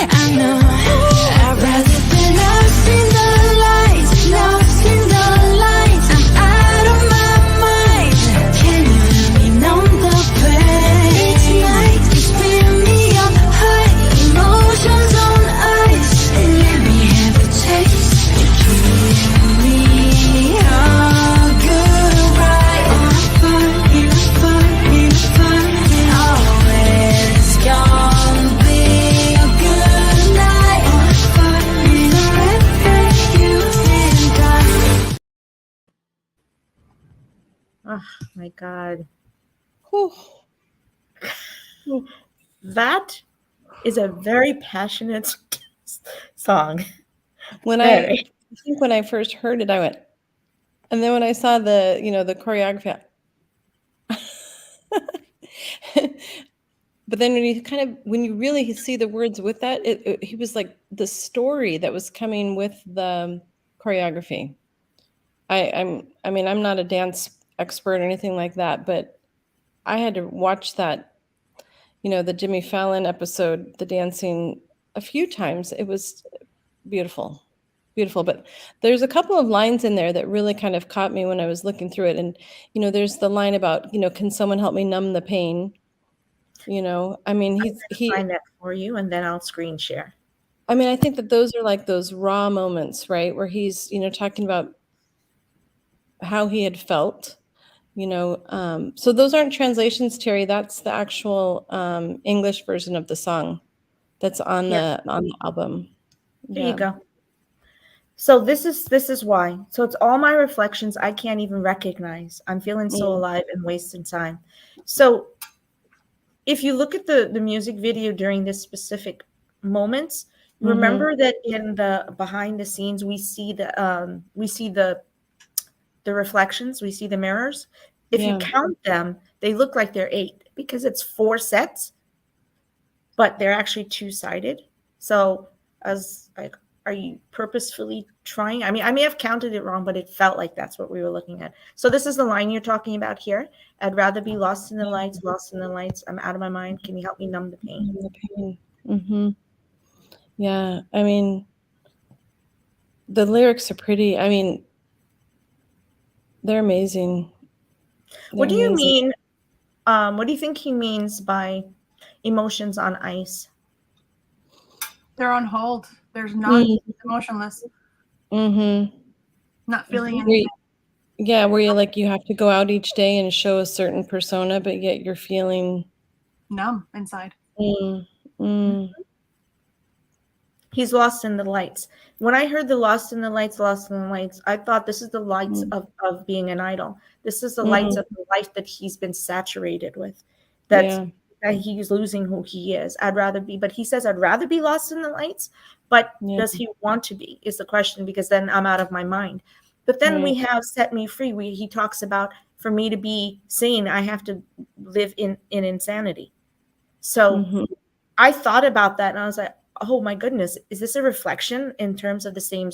Speaker 6: I know I'd rather be lost in the lights, lost in the lights. I'm out of my mind. Can you let me numb the pain? Tonight you spin me up high, emotions on ice. And let me have a taste. Give me a good ride. In a fun, always gonna be a good night. Forever you and I.
Speaker 1: oh my God,
Speaker 2: Whew.
Speaker 1: that is a very passionate song.
Speaker 2: I think when I first heard it, I went, and then when I saw the choreography, but then when you really see the words with that, he was like the story that was coming with the choreography. I'm not a dance expert or anything like that, but I had to watch that, the Jimmy Fallon episode, the dancing, a few times. It was beautiful. But there's a couple of lines in there that really kind of caught me when I was looking through it. And, there's the line about, can someone help me numb the pain? He
Speaker 1: find that for you, and then I'll screen share.
Speaker 2: I think that those are like those raw moments, right? Where he's, talking about how he had felt, so those aren't translations, Terry. That's the actual English version of the song that's on the album.
Speaker 1: There you go. So this is why. So it's all my reflections I can't even recognize. I'm feeling so alive and wasting time. So if you look at the music video during this specific moments, remember that in the behind the scenes we see the reflections, we see the mirrors. If you count them, they look like they're 8 because it's 4 sets, but they're actually 2-sided. So are you purposefully trying? I may have counted it wrong, but it felt like that's what we were looking at. So this is the line you're talking about here. I'd rather be lost in the lights, I'm out of my mind. Can you help me numb the pain?
Speaker 2: Yeah, I mean, the lyrics are pretty. I mean, they're amazing.
Speaker 1: What
Speaker 2: They're
Speaker 1: do you
Speaker 2: amazing.
Speaker 1: mean? What do you think he means by emotions on ice?
Speaker 3: They're on hold. There's none.
Speaker 2: Mm,
Speaker 3: Emotionless.
Speaker 2: mm-hmm.
Speaker 3: Not feeling
Speaker 2: Where
Speaker 3: anything.
Speaker 2: yeah, where you have to go out each day and show a certain persona, but yet you're feeling
Speaker 3: Numb inside.
Speaker 2: mm, mm,
Speaker 1: He's lost in the lights. When I heard the lost in the lights, lost in the lights, I thought this is the lights
Speaker 2: mm,
Speaker 1: of being an idol. This is the lights
Speaker 2: mm,
Speaker 1: of the life that he's been saturated with. That's
Speaker 2: yeah,
Speaker 1: that he's losing who he is. I'd rather be, but he says I'd rather be lost in the lights. But
Speaker 2: yeah,
Speaker 1: does he want to be? Is the question, because then I'm out of my mind. But then we
Speaker 2: right.
Speaker 1: have Set Me Free. He talks about, for me to be sane, I have to live in insanity. So
Speaker 2: Mm-hmm.
Speaker 1: I thought about that and I was like, oh my goodness, is this a reflection in terms of the same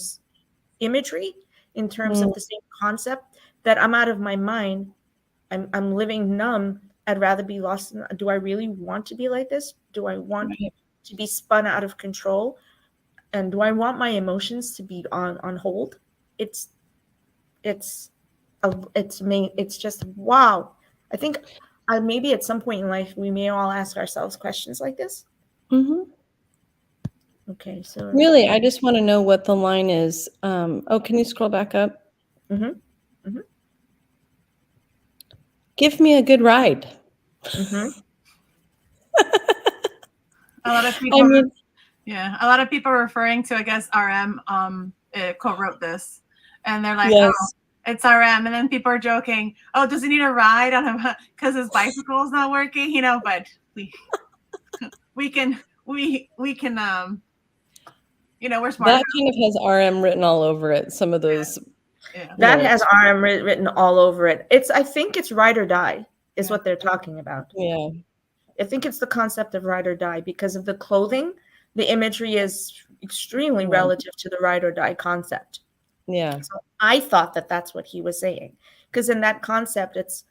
Speaker 1: imagery, in terms
Speaker 2: Mm,
Speaker 1: of the same concept, that I'm out of my mind? I'm living numb. I'd rather be lost. Do I really want to be like this? Do I want
Speaker 2: right.
Speaker 1: to be spun out of control? And do I want my emotions to be on hold? It's it's it's me. It's just wow. I think maybe at some point in life we may all ask ourselves questions like this.
Speaker 2: Mm-hmm.
Speaker 1: Okay, so
Speaker 2: Really, I just want to know what the line is. Oh, can you scroll back up?
Speaker 1: mm-hmm, mm-hmm,
Speaker 2: Give me a good ride.
Speaker 1: mm-hmm.
Speaker 3: A lot of
Speaker 2: I
Speaker 3: people.
Speaker 2: mean,
Speaker 3: Yeah, a lot of people are referring to, I guess, RM co-wrote this, and they're like, "Oh,
Speaker 2: yes.
Speaker 3: it's RM," and then people are joking, "Oh, does he need a ride on him because his bicycle is not working?" You know, but we can you know, we're smart.
Speaker 2: That kind of has RM written all over it. Some of those
Speaker 3: Yeah,
Speaker 1: That has
Speaker 2: notes.
Speaker 1: RM written all over it. I think it's ride or die is
Speaker 3: yeah,
Speaker 1: what they're talking about.
Speaker 2: Yeah.
Speaker 1: I think it's the concept of ride or die because of the clothing. The imagery is extremely
Speaker 2: Yeah.
Speaker 1: relative to the ride or die concept.
Speaker 2: Yeah.
Speaker 1: So I thought that that's what he was saying, because in that concept, it's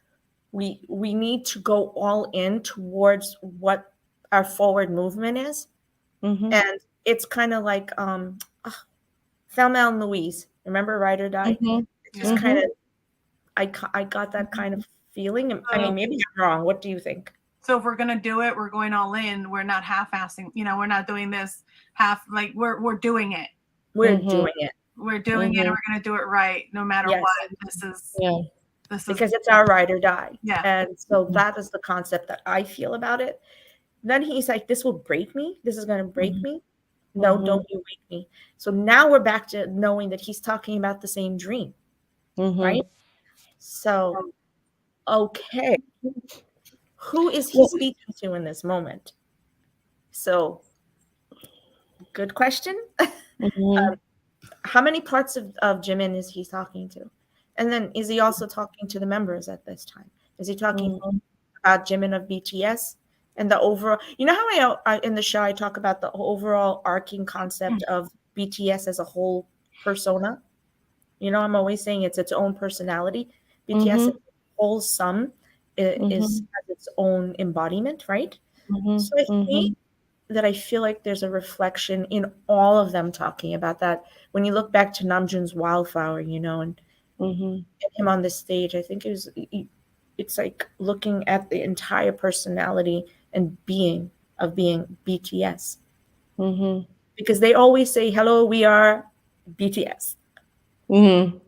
Speaker 1: we need to go all in towards what our forward movement is,
Speaker 2: Mm-hmm.
Speaker 1: and it's kind of like Thelma and Louise. Remember Ride or Die?
Speaker 2: Mm-hmm.
Speaker 1: It's just
Speaker 3: yeah.
Speaker 1: kind
Speaker 2: Mm-hmm.
Speaker 1: of I got that kind of feeling. I
Speaker 3: So,
Speaker 1: mean, maybe I'm wrong. What do you think?
Speaker 3: so if we're gonna do it, we're going all in. We're not half-assing. You know, we're not doing this half. Like we're doing it.
Speaker 1: We're
Speaker 2: Mm-hmm.
Speaker 1: doing it.
Speaker 3: We're doing it, and
Speaker 2: Mm-hmm.
Speaker 3: we're gonna do it right, no matter
Speaker 1: Yes,
Speaker 3: what. This
Speaker 2: Yeah.
Speaker 3: is
Speaker 1: because it's our ride or die.
Speaker 3: yeah.
Speaker 1: And so
Speaker 2: Mhm.
Speaker 1: that is the concept that I feel about it. Then he's like, this will break me. This is going to break
Speaker 2: Mhm.
Speaker 1: me. No,
Speaker 2: Mhm.
Speaker 1: don't you wake me. So now we're back to knowing that he's talking about the same dream, right?
Speaker 2: Mhm.
Speaker 1: So, okay, who is he
Speaker 2: Well,
Speaker 1: speaking to in this moment? So, good question.
Speaker 2: mhm.
Speaker 1: How many parts of Jimin is he talking to? And then is he also talking to the members at this time? Is he talking
Speaker 2: Mhm.
Speaker 1: about Jimin of BTS and the overall? You know how in the show I talk about the overall arcing concept of BTS as a whole persona. You know, I'm always saying it's its own personality. BTS as
Speaker 2: Mhm.
Speaker 1: a whole sum is
Speaker 2: Mhm.
Speaker 1: has its own embodiment, right?
Speaker 2: Mhm.
Speaker 1: So I think
Speaker 2: Mhm.
Speaker 1: that I feel like there's a reflection in all of them talking about that. When you look back to Namjoon's Wildflower, you know,
Speaker 2: Mhm.
Speaker 1: and him on the stage, I think it's like looking at the entire personality and being BTS,
Speaker 2: Mhm.
Speaker 1: because they always say, "Hello, we are BTS."
Speaker 2: Mhm.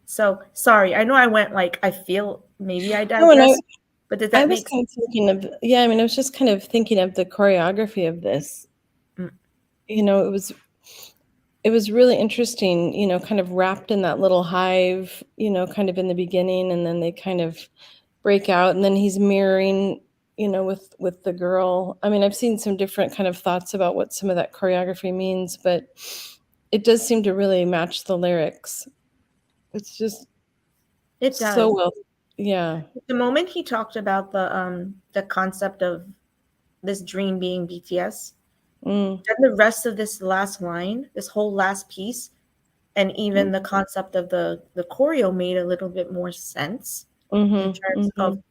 Speaker 1: So sorry, I know I went like I feel maybe I
Speaker 2: No, and
Speaker 1: digress, but did
Speaker 2: I
Speaker 1: that
Speaker 2: was
Speaker 1: make
Speaker 2: kind of thinking of yeah, I mean, I was just kind of thinking of the choreography of this.
Speaker 1: sense?
Speaker 2: You know, it was really interesting, you know, kind of wrapped in that little hive, you know, kind of in the beginning, and then they kind of break out, and then he's mirroring, you know, with the girl. I mean, I've seen some different kind of thoughts about what some of that choreography means, but it does seem to really match the lyrics. It's just
Speaker 1: It
Speaker 2: so
Speaker 1: does.
Speaker 2: well, yeah.
Speaker 1: The moment he talked about the concept of this dream being BTS,
Speaker 2: Mm,
Speaker 1: then the rest of this last line, this whole last piece, and even the concept of the choreo made a little bit more sense in
Speaker 2: mhm,
Speaker 1: terms of
Speaker 2: mhm,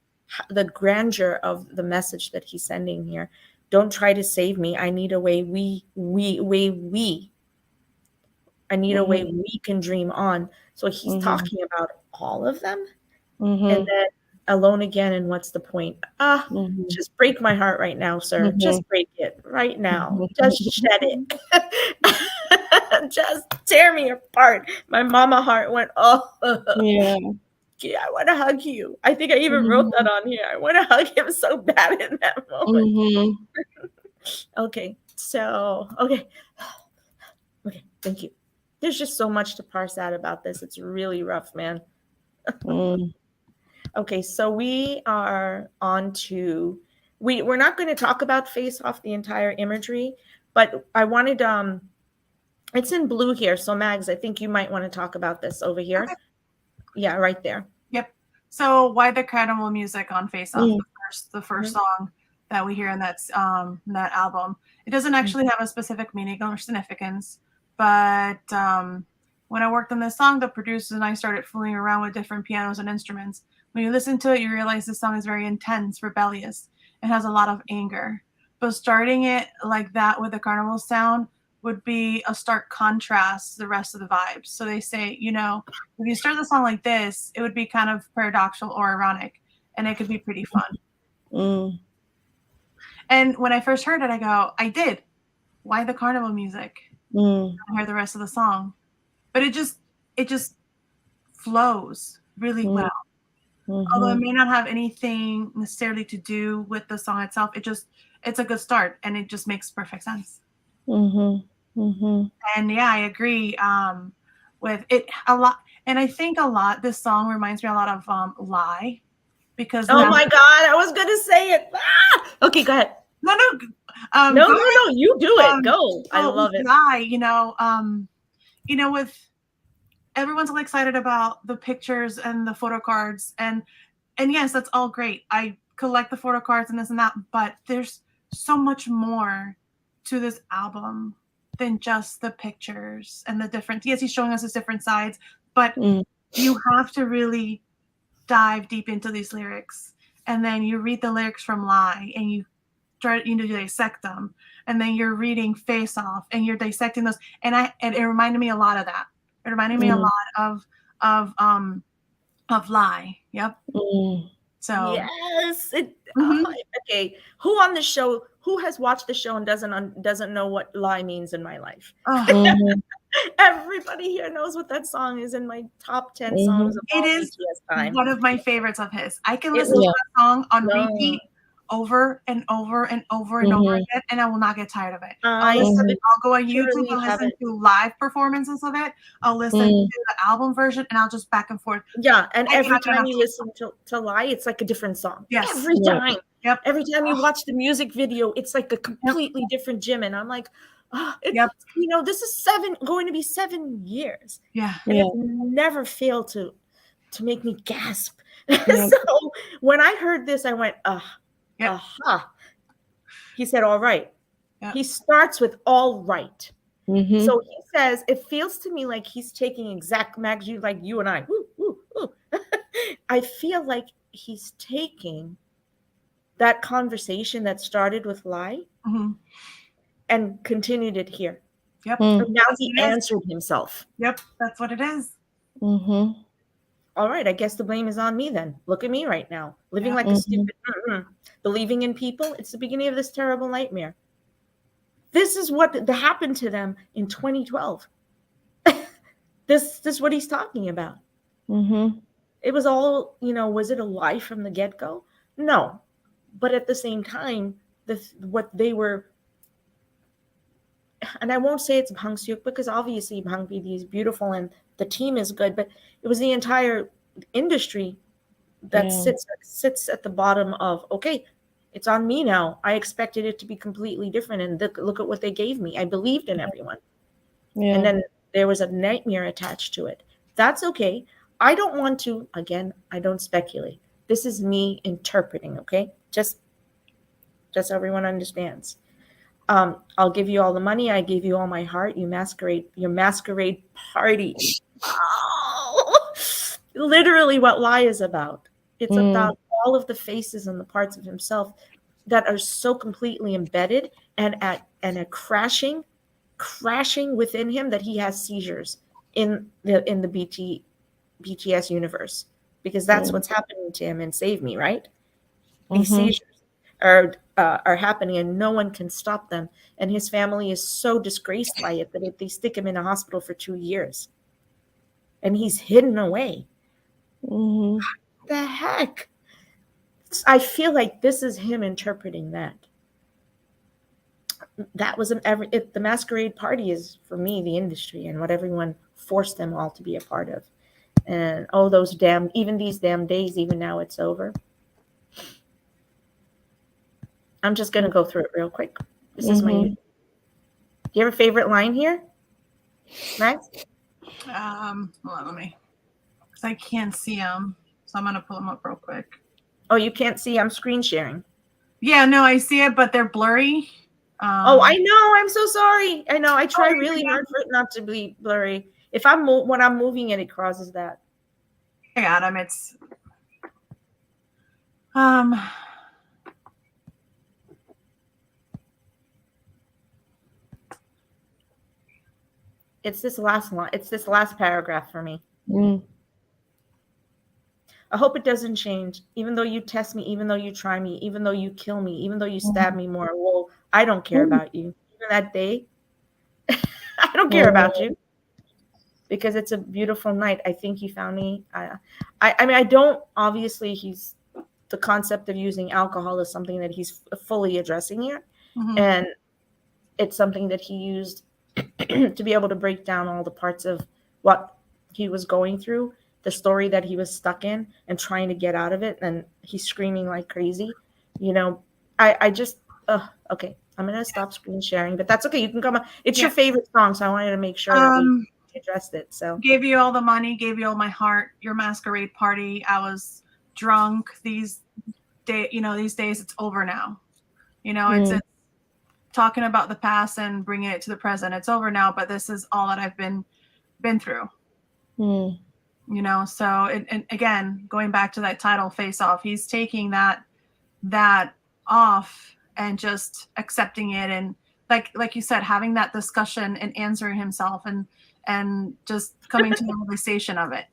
Speaker 1: the grandeur of the message that he's sending here. Don't try to save me. I need a way I need a way we can dream on. So he's talking about all of them. And then alone again, and what's the point? Just break my heart right now, sir. Just break it right now. Just shed it. Just tear me apart. My mama heart went, oh,
Speaker 2: Yeah.
Speaker 1: yeah, I want to hug you. I think I even wrote that on here. I want to hug him so bad in that moment. Okay, so, okay, thank you. There's just so much to parse out about this. It's really rough, man. Okay, so we are on to, we're not going to talk about Face Off, the entire imagery, but I wanted, it's in blue here. So Mags, I think you might want to talk about this over here. Okay. Yeah, right there.
Speaker 3: Yep. So why the carnival music on Face Off, the first song that we hear in that album. It doesn't actually have a specific meaning or significance, but when I worked on this song, the producers and I started fooling around with different pianos and instruments. When you listen to it, you realize this song is very intense, rebellious. It has a lot of anger. But starting it like that with the carnival sound would be a stark contrast to the rest of the vibes. So they say, you know, if you start the song like this, it would be kind of paradoxical or ironic, and it could be pretty fun. And when I first heard it, I go, I did. Why the carnival music? I heard the rest of the song. But it just flows really well. Although it may not have anything necessarily to do with the song itself, it's a good start, and it just makes perfect sense. And yeah, I agree with it a lot. And I think this song reminds me a lot of Lie, because
Speaker 1: oh my God, I was gonna say it. Okay, go ahead.
Speaker 3: No,
Speaker 1: you do it. Go. I love it.
Speaker 3: Lie, you know, with everyone's all excited about the pictures and the photo cards, and yes, that's all great. I collect the photo cards and this and that, but there's so much more to this album than just the pictures and the different. Yes, he's showing us his different sides, but you have to really dive deep into these lyrics, and then you read the lyrics from Lie, and you try to dissect them, and then you're reading Face Off, and you're dissecting those, and it reminded me a lot of that. It reminded me a lot of Lie. Yep. So
Speaker 1: yes. Okay. Who on the show? Who has watched the show and doesn't know what Lie means in my life? Everybody here knows what that song is in my top 10 songs of all BTS time.
Speaker 3: One of my favorites of his. I can listen to that song on repeat over and over and over and over again, and I will not get tired of it. I'll go on YouTube and listen to live performances of it. I'll listen to the album version, and I'll just back and forth.
Speaker 1: Yeah, and every time you listen to Lie, it's like a different song.
Speaker 3: Yes.
Speaker 1: Every time.
Speaker 3: Yep.
Speaker 1: Every time you watch the music video, it's like a completely different Jimin. I'm like, you know, this is going to be 7 years.
Speaker 3: Yeah.
Speaker 1: And it's never failed to make me gasp. So when I heard this, I went, aha. He said, all right. Yep. He starts with all right. So he says, it feels to me like he's taking exact Mags, like you and I. I feel like he's taking that conversation that started with Lie and continued it here.
Speaker 3: Yep.
Speaker 1: Now he answered himself.
Speaker 3: Yep, that's what it is.
Speaker 1: All right, I guess the blame is on me then. Look at me right now, living like a stupid, believing in people. It's the beginning of this terrible nightmare. This is what happened to them in 2012. This is what he's talking about. It was all, was it a lie from the get-go? No. But at the same time, what they were, and I won't say it's Bang Seok, because obviously Bang BD is beautiful and the team is good, but it was the entire industry that sits at the bottom of, okay, it's on me now. I expected it to be completely different, and look at what they gave me. I believed in everyone. And then there was a nightmare attached to it. That's okay. I don't want to, again, I don't speculate. This is me interpreting, okay? Just so everyone understands. I'll give you all the money. I gave you all my heart. Your masquerade party. Oh, literally what Lie is about. It's about all of the faces and the parts of himself that are so completely embedded and a crashing within him that he has seizures in the BTS universe, because that's what's happening to him in Save Me, right? These seizures are happening and no one can stop them, and his family is so disgraced by it that they stick him in a hospital for 2 years, and he's hidden away. What the heck? I feel like this is him interpreting that. That was the masquerade party is, for me, the industry and what everyone forced them all to be a part of. And even these damn days, even now it's over. I'm just going to go through it real quick. This is my. Do you have a favorite line here, Max?
Speaker 3: Hold on, let me, because I can't see them, so I'm gonna pull them up real quick.
Speaker 1: Oh, you can't see? I'm screen sharing.
Speaker 3: Yeah, no, I see it, but they're blurry.
Speaker 1: Oh, I know. I'm so sorry. I know. I try really hard for it not to be blurry. If when I'm moving it crosses that.
Speaker 3: I got them.
Speaker 1: It's this last line. It's this last paragraph for me. I hope it doesn't change. Even though you test me, even though you try me, even though you kill me, even though you stab me more. Well, I don't care about you. Even that day, I don't care about you. Because it's a beautiful night. I think you found me. I mean, I don't. Obviously, the concept of using alcohol is something that he's fully addressing here, and it's something that he used to be able to break down all the parts of what he was going through, the story that he was stuck in, and trying to get out of it. And he's screaming like crazy. You know, I just okay. I'm gonna stop screen sharing, but that's okay. You can come on. It's your favorite song, so I wanted to make sure that we addressed it. So
Speaker 3: gave you all the money, gave you all my heart. Your masquerade party. I was drunk. These days, it's over now. It's talking about the past and bringing it to the present. It's over now, but this is all that I've been through. So and again, going back to that title, Face Off, he's taking that off and just accepting it, and like you said, having that discussion and answering himself and just coming to the realization of it.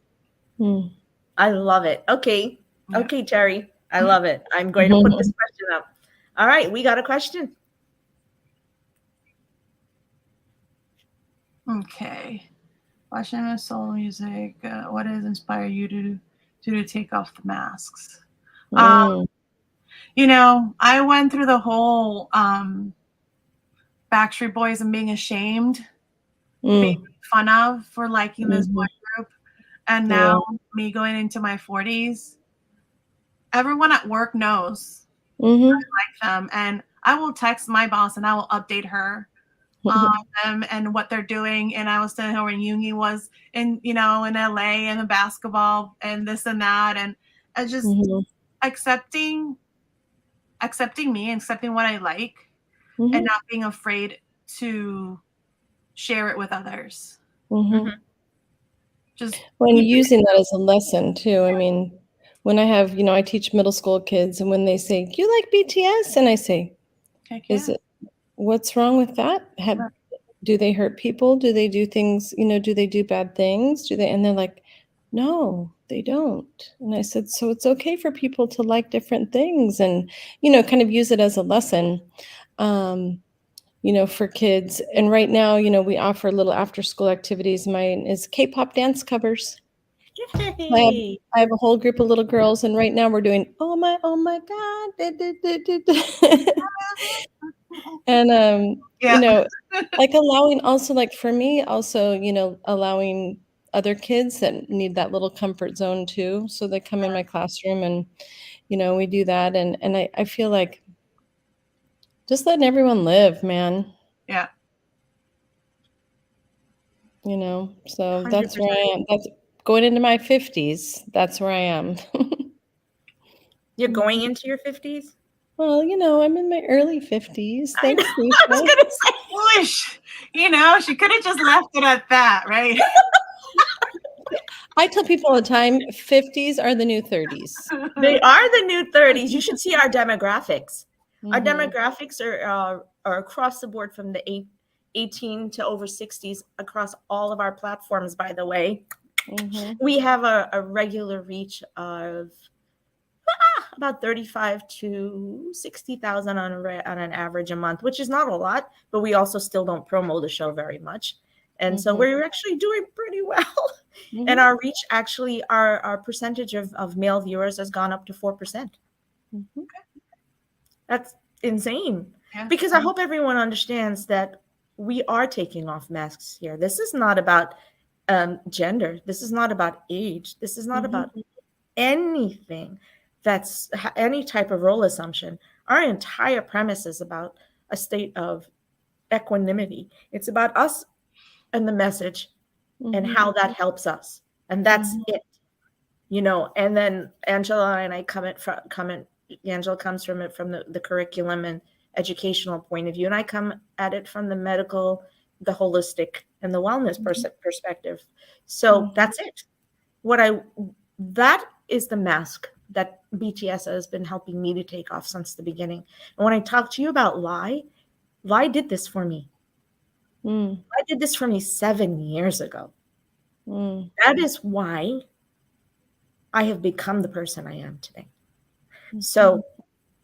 Speaker 1: I love it. Okay. Yeah. Okay, Terry. I love it. I'm going to put this question up. All right, we got a question.
Speaker 3: Okay. Watching soul music. What has inspired you to take off the masks? I went through the whole Backstreet Boys and being ashamed, being made fun of for liking this boy group, and now me going into my 40s. Everyone at work knows I like them, and I will text my boss and I will update her on them and what they're doing. And I was telling her when Yoongi was in LA and the basketball and this and that, and I just accepting me, accepting what I like, and not being afraid to share it with others. Just
Speaker 2: when using that as a lesson too. I mean, when I have, I teach middle school kids, and when they say, "You like BTS?" and I say, what's wrong with that? Do they hurt people? Do they do things, do they do bad things? And they're like, no, they don't. And I said, so it's okay for people to like different things, and, kind of use it as a lesson, for kids. And right now, we offer little after school activities. Mine is K-pop dance covers. I have a whole group of little girls, and right now we're doing, oh my God. And, like allowing also, like for me also, allowing other kids that need that little comfort zone too. So they come in my classroom, and, we do that. And I feel like just letting everyone live, man.
Speaker 3: Yeah.
Speaker 2: So that's where I am. That's going into my 50s. That's where I am.
Speaker 1: You're going into your 50s?
Speaker 2: Well, I'm in my early 50s. Thanks, Lisa.
Speaker 1: I was going to say,
Speaker 3: wish, she could have just left it at that, right?
Speaker 2: I tell people all the time, 50s are the new 30s.
Speaker 1: They are the new 30s. You should see our demographics. Our demographics are across the board from the 18 to over 60s across all of our platforms, by the way. We have a regular reach of about 35 to 60,000 on an average a month, which is not a lot, but we also still don't promo the show very much. And so we're actually doing pretty well. And our reach, actually, our percentage of male viewers has gone up to 4%. That's insane.
Speaker 3: Yeah.
Speaker 1: Because I hope everyone understands that we are taking off masks here. This is not about gender. This is not about age. This is not about anything that's any type of role assumption. Our entire premise is about a state of equanimity. It's about us and the message and how that helps us. And that's it. You know, and then Angela and I Angela comes from it from the curriculum and educational point of view, and I come at it from the medical, the holistic, and the wellness perspective. So that's it. That is the mask that BTS has been helping me to take off since the beginning. And when I talk to you about Lai did this for me. Lai did this for me 7 years ago. That is why I have become the person I am today. So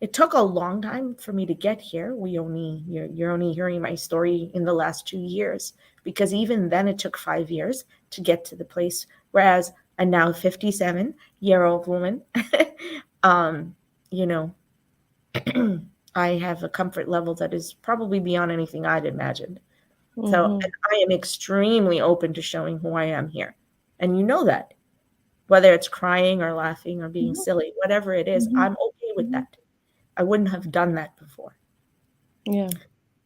Speaker 1: it took a long time for me to get here. You're only hearing my story in the last 2 years, because even then it took 5 years to get to the place. Whereas a now 57-year-old woman, you know, I have a comfort level that is probably beyond anything I'd imagined. So and I am extremely open to showing who I am here. And you know that. Whether it's crying or laughing or being silly, whatever it is, I'm okay with that. I wouldn't have done that before.
Speaker 2: Yeah.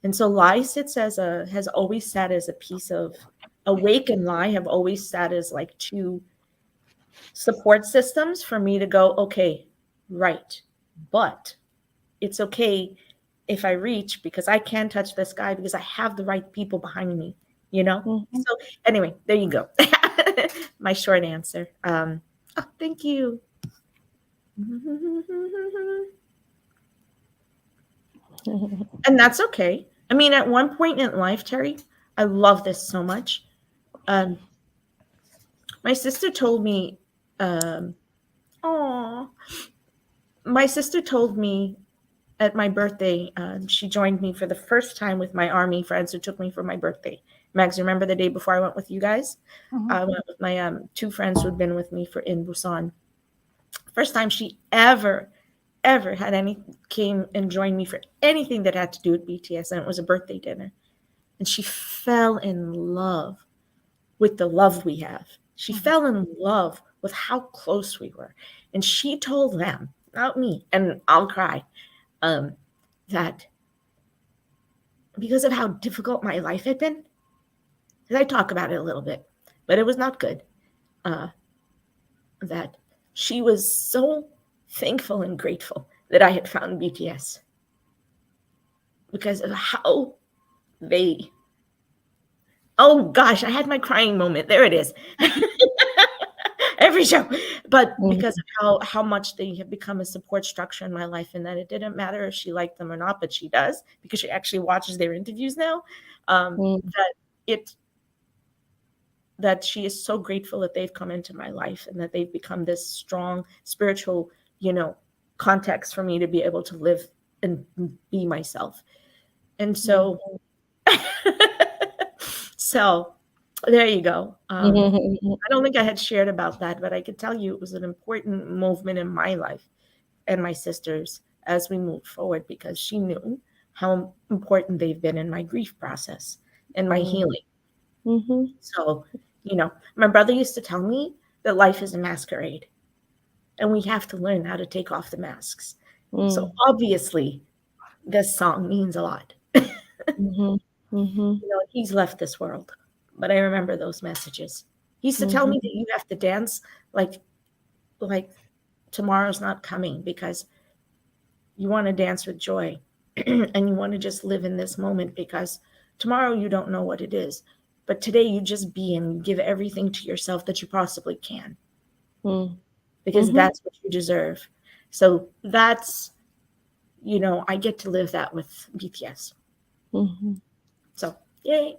Speaker 1: And so Lai has always sat as a piece of Awake and Lai have always sat as like two support systems for me to go, okay, right. But it's okay if I reach, because I can touch the sky because I have the right people behind me, you know? So anyway, there you go. My short answer. Thank you. And that's okay. I mean, at one point in life, Terry, I love this so much. My sister told me, my sister told me at my birthday, she joined me for the first time with my army friends who took me for my birthday. Max, remember the day before I went with you guys? I went with my two friends who had been with me in Busan. First time she ever came and joined me for anything that had to do with BTS, and it was a birthday dinner. And she fell in love with the love we have. She fell in love with how close we were. And she told them, not me, and I'll cry, that because of how difficult my life had been, because I talk about it a little bit, but it was not good, that she was so thankful and grateful that I had found BTS because of how they, oh gosh, I had my crying moment. There it is. Every show. But because of how much they have become a support structure in my life, and that it didn't matter if she liked them or not, but she does, because she actually watches their interviews now, that she is so grateful that they've come into my life and that they've become this strong spiritual, context for me to be able to live and be myself. And so, so there you go. I don't think I had shared about that, but I could tell you it was an important movement in my life and my sister's as we moved forward, because she knew how important they've been in my grief process and my healing. So, my brother used to tell me that life is a masquerade and we have to learn how to take off the masks. So obviously this song means a lot. He's left this world, but I remember those messages. He used to tell me that you have to dance like tomorrow's not coming, because you want to dance with joy and you want to just live in this moment, because tomorrow you don't know what it is. But today you just be and give everything to yourself that you possibly can. Because that's what you deserve. So that's you know, I get to live that with BTS.
Speaker 2: Mhm.
Speaker 1: So yay.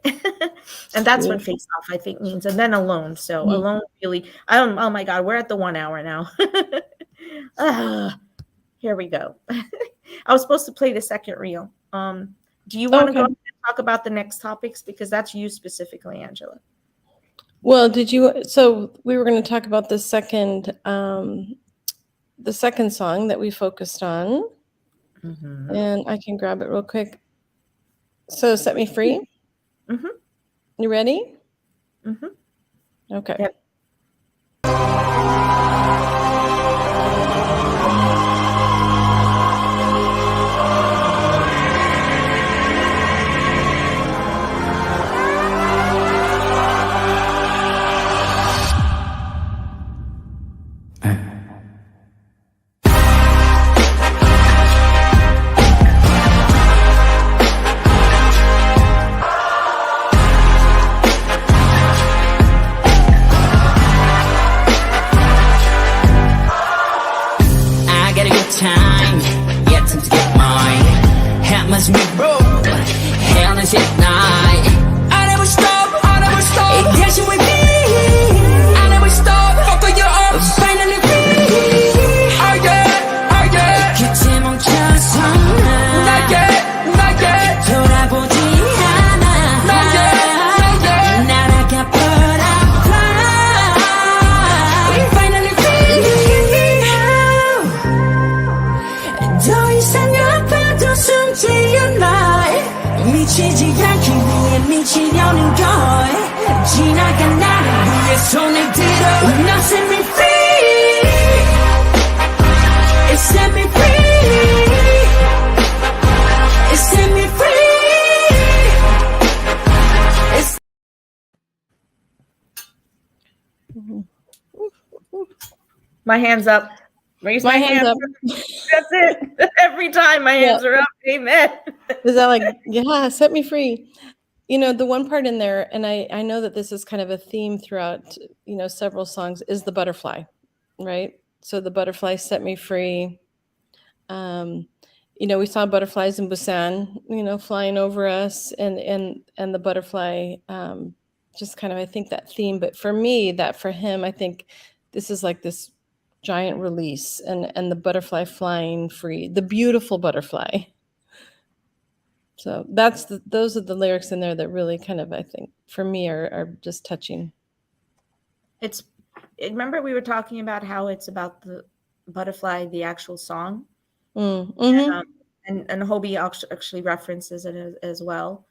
Speaker 1: And that's what
Speaker 2: Beautiful.
Speaker 1: Face Off I think means. And then Alone. So
Speaker 2: Mhm.
Speaker 1: Alone really, I don't, oh my God, we're at the 1 hour now. Here we go. I was supposed to play the second reel. Do you want to
Speaker 2: Okay.
Speaker 1: go and talk about the next topics? Because that's you specifically, Angela.
Speaker 2: Well, so we were going to talk about the second song that we focused on,
Speaker 1: Mm-hmm.
Speaker 2: and I can grab it real quick. So Set Me Free.
Speaker 1: Mm-hmm.
Speaker 2: You ready?
Speaker 1: Mm-hmm.
Speaker 2: Okay.
Speaker 1: Yep.
Speaker 6: I got a good time, yet time to get mine. Head must be broke, hell is at night. I never stop, I never stop. Dancing with me, I never stop. Fuck you up, finally free. Oh yeah. 끝에 멈춰서 나게 돌아보지 않아. 나게 날아가 butterfly. Finally free. 더 이상 아파도 숨지은 날 미치지 않기 위해 미치려는 걸 지나간 나를 위해 손을 들어 Now set me free It set me free It set me free It's
Speaker 1: My hands up. Raise
Speaker 2: My
Speaker 1: my
Speaker 2: hands
Speaker 1: hand.
Speaker 2: up.
Speaker 1: That's it. Every time my hands are up. Amen.
Speaker 2: Is that like, yeah, set me free? You know, the one part in there, and I know that this is kind of a theme throughout, you know, several songs, is the butterfly, right? So the butterfly set me free. You know, we saw butterflies in Busan, you know, flying over us, and the butterfly, just kind of, I think, that theme. But for me, for him, I think this is like this giant release, and the butterfly flying free, the beautiful butterfly. So those are the lyrics in there that really kind of, I think, for me, are just touching.
Speaker 1: Remember we were talking about how it's about the butterfly, the actual song.
Speaker 2: Mm-hmm.
Speaker 1: And Hobie actually references it as well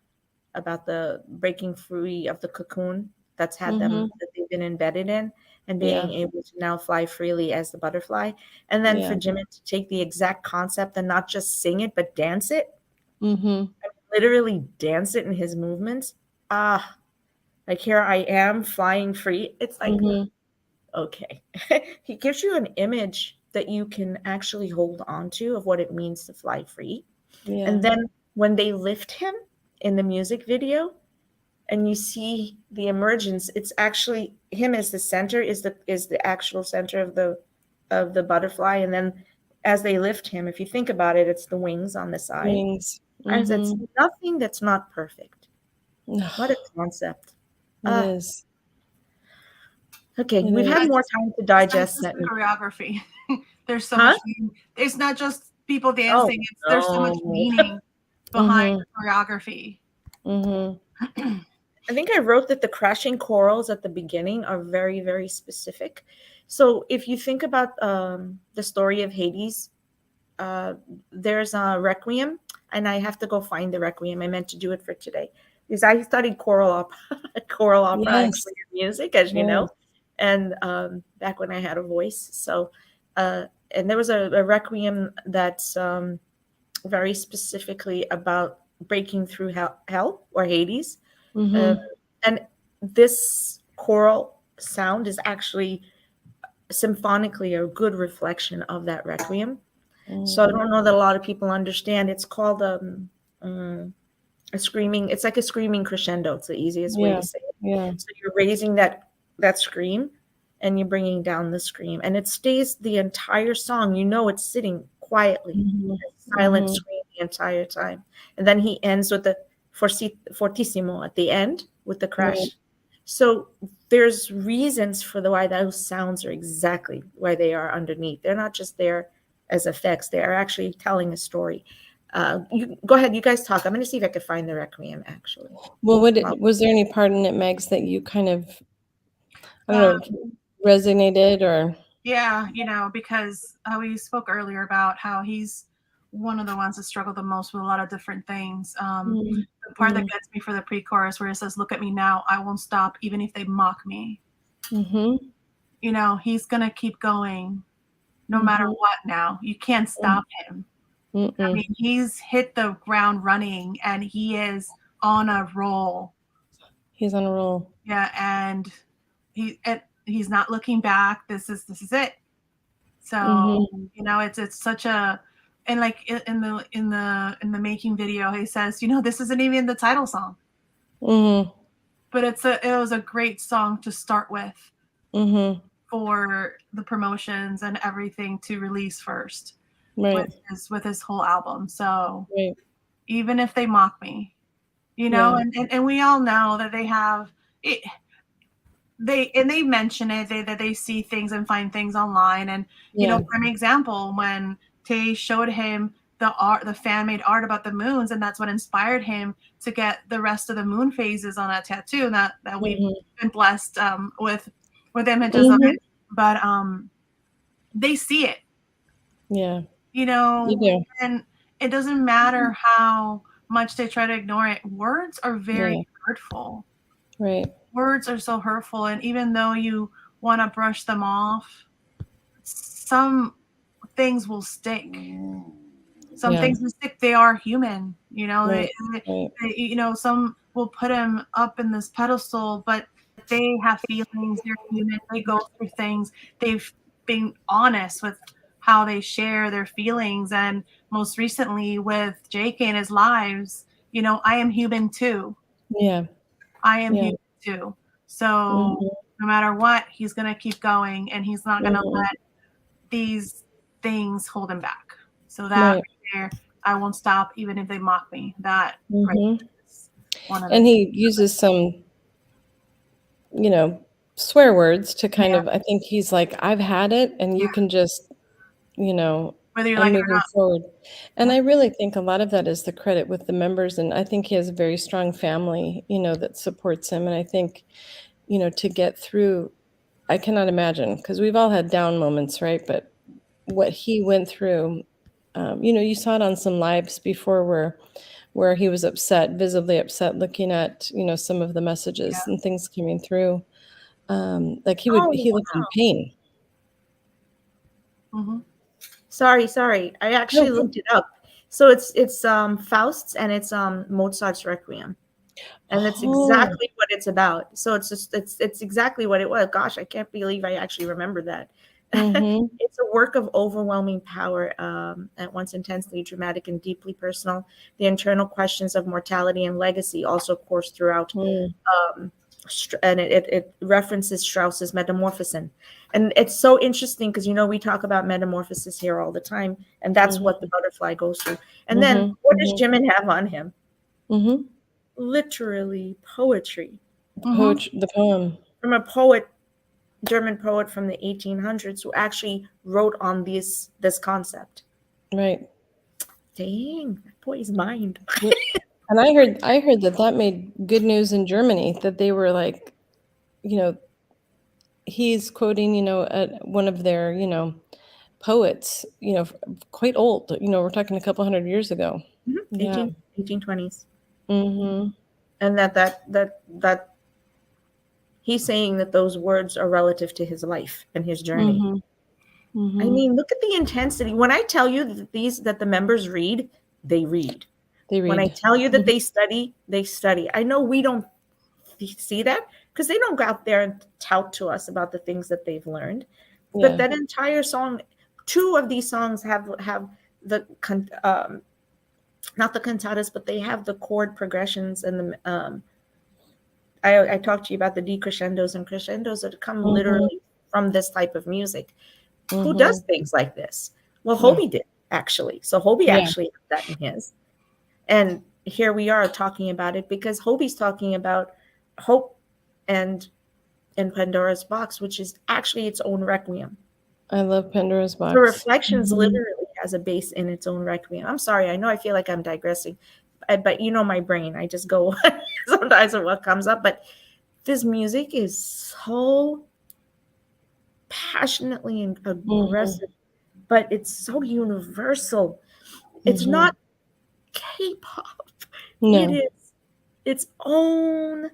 Speaker 1: about the breaking free of the cocoon that's had them, that they've been embedded in, and being able to now fly freely as the butterfly. And then for Jimin to take the exact concept and not just sing it, but dance it.
Speaker 2: Mm-hmm.
Speaker 1: Literally dance it in his movements. Like here I am flying free. It's like, okay. He gives you an image that you can actually hold on to of what it means to fly free.
Speaker 2: Yeah.
Speaker 1: And then when they lift him in the music video and you see the emergence, it's actually him as the center, is the actual center of the butterfly. And then as they lift him, if you think about it, it's the wings on the side.
Speaker 2: Wings.
Speaker 1: And it's nothing that's not perfect. What a concept.
Speaker 2: It is.
Speaker 1: Okay, we've had more time to digest that.
Speaker 3: Choreography. There's so much meaning. It's not just people dancing. There's so much meaning behind the choreography.
Speaker 1: I think I wrote that the crashing chorals at the beginning are very, very specific. So if you think about the story of Hades, there's a requiem, and I have to go find the requiem. I meant to do it for today because I studied choral opera and clear music, as you know, and back when I had a voice. So, and there was a requiem that's very specifically about breaking through hell or Hades. And this choral sound is actually symphonically a good reflection of that requiem. So I don't know that a lot of people understand. It's called a screaming. It's like a screaming crescendo. It's the easiest way to say it.
Speaker 2: Yeah.
Speaker 1: So you're raising that scream, and you're bringing down the scream, and it stays the entire song. You know, it's sitting quietly, a silent scream the entire time. And then he ends with the fortissimo at the end with the crash.
Speaker 2: Right.
Speaker 1: So there's reasons for the why those sounds are exactly why they are underneath. They're not just there as effects. They are actually telling a story. You go ahead, you guys talk. I'm going to see if I can find the Requiem actually.
Speaker 2: Well, was there any part in it, Megs, that you kind of, I don't
Speaker 3: Um,
Speaker 2: know, resonated or?
Speaker 3: Yeah, because we spoke earlier about how he's one of the ones that struggle the most with a lot of different things. The part that gets me for the pre-chorus where it says, "Look at me now, I won't stop, even if they mock me." He's gonna keep going no matter what now. You can't stop him. I mean, he's hit the ground running and he is on a roll.
Speaker 2: He's on a roll.
Speaker 3: Yeah, and he's not looking back. This is it. So it's such a, and like in the making video, he says, this isn't even the title song, but it was a great song to start with for the promotions and everything to release first
Speaker 2: Right.
Speaker 3: with his whole album. So
Speaker 2: Right.
Speaker 3: even if they mock me,
Speaker 2: Yeah.
Speaker 3: and we all know that they have it. They mention it that they see things and find things online, and
Speaker 2: Yeah.
Speaker 3: for an example, when Tay showed him the fan made art about the moons, and that's what inspired him to get the rest of the moon phases on that tattoo, and that we've been blessed with images of it. But they see it,
Speaker 2: Yeah.
Speaker 3: you
Speaker 2: do.
Speaker 3: and it doesn't matter how much they try to ignore it. Words are very hurtful.
Speaker 2: Right.
Speaker 3: Words are so hurtful, and even though you want to brush them off, some things will stick. Some things will stick. They are human,
Speaker 2: Right.
Speaker 3: some will put them up in this pedestal, but they have feelings. They're human. They go through things. They've been honest with how they share their feelings, and most recently with JK and his lives, I am human too.
Speaker 2: Yeah.
Speaker 3: I am
Speaker 2: Yeah.
Speaker 3: human too. So no matter what, he's going to keep going, and he's not going to let these things hold him back. So that right there, I won't stop even if they mock me. That right is one of
Speaker 2: And he uses some, swear words to kind of, I think he's like, I've had it and you can just,
Speaker 3: whether you
Speaker 2: I'm
Speaker 3: like it or
Speaker 2: moving
Speaker 3: not.
Speaker 2: forward. And I really think a lot of that is the credit with the members. And I think he has a very strong family, that supports him. And I think, to get through, I cannot imagine, because we've all had down moments, right? But what he went through, you saw it on some lives before where he was upset, visibly upset, looking at, some of the messages and things coming through. Like he looked in pain.
Speaker 1: Sorry. I actually looked it up. So it's Faust's and it's Mozart's Requiem. And that's exactly what it's about. So it's exactly what it was. Gosh, I can't believe I actually remember that. It's a work of overwhelming power, at once intensely dramatic and deeply personal. The internal questions of mortality and legacy also course throughout. And it references Strauss's Metamorphosis. And it's so interesting because, we talk about metamorphosis here all the time. And that's what the butterfly goes through. And then what does Jimin have on him? Literally poetry.
Speaker 2: The poem.
Speaker 1: From a poet, German poet from the 1800s who actually wrote on this concept.
Speaker 2: Right.
Speaker 1: Dang, that boy's mind.
Speaker 2: And I heard that made good news in Germany, that they were like, he's quoting, one of their, poets, quite old, we're talking a couple hundred years ago.
Speaker 1: 1820s. And that he's saying that those words are relative to his life and his journey. I mean, look at the intensity. When I tell you that the members read, they read. When I tell you that they study, they study. I know we don't see that because they don't go out there and tout to us about the things that they've learned. But that entire song, 2 of these songs have the not the cantatas, but they have the chord progressions and the I talked to you about the decrescendos and crescendos that come literally from this type of music. Who does things like this? Well, Hobie did. actually. So Hobie
Speaker 2: Yeah.
Speaker 1: actually had that in his. And here we are talking about it because Hobie's talking about hope and in Pandora's Box, which is actually its own requiem.
Speaker 2: I love Pandora's
Speaker 1: So
Speaker 2: Box.
Speaker 1: Reflections literally has a base in its own requiem. I'm sorry, I know I feel like I'm digressing, but you know my brain. I just go sometimes with what comes up. But this music is so passionately and aggressive, but it's so universal. It's not K-pop. It
Speaker 2: No.
Speaker 1: is its own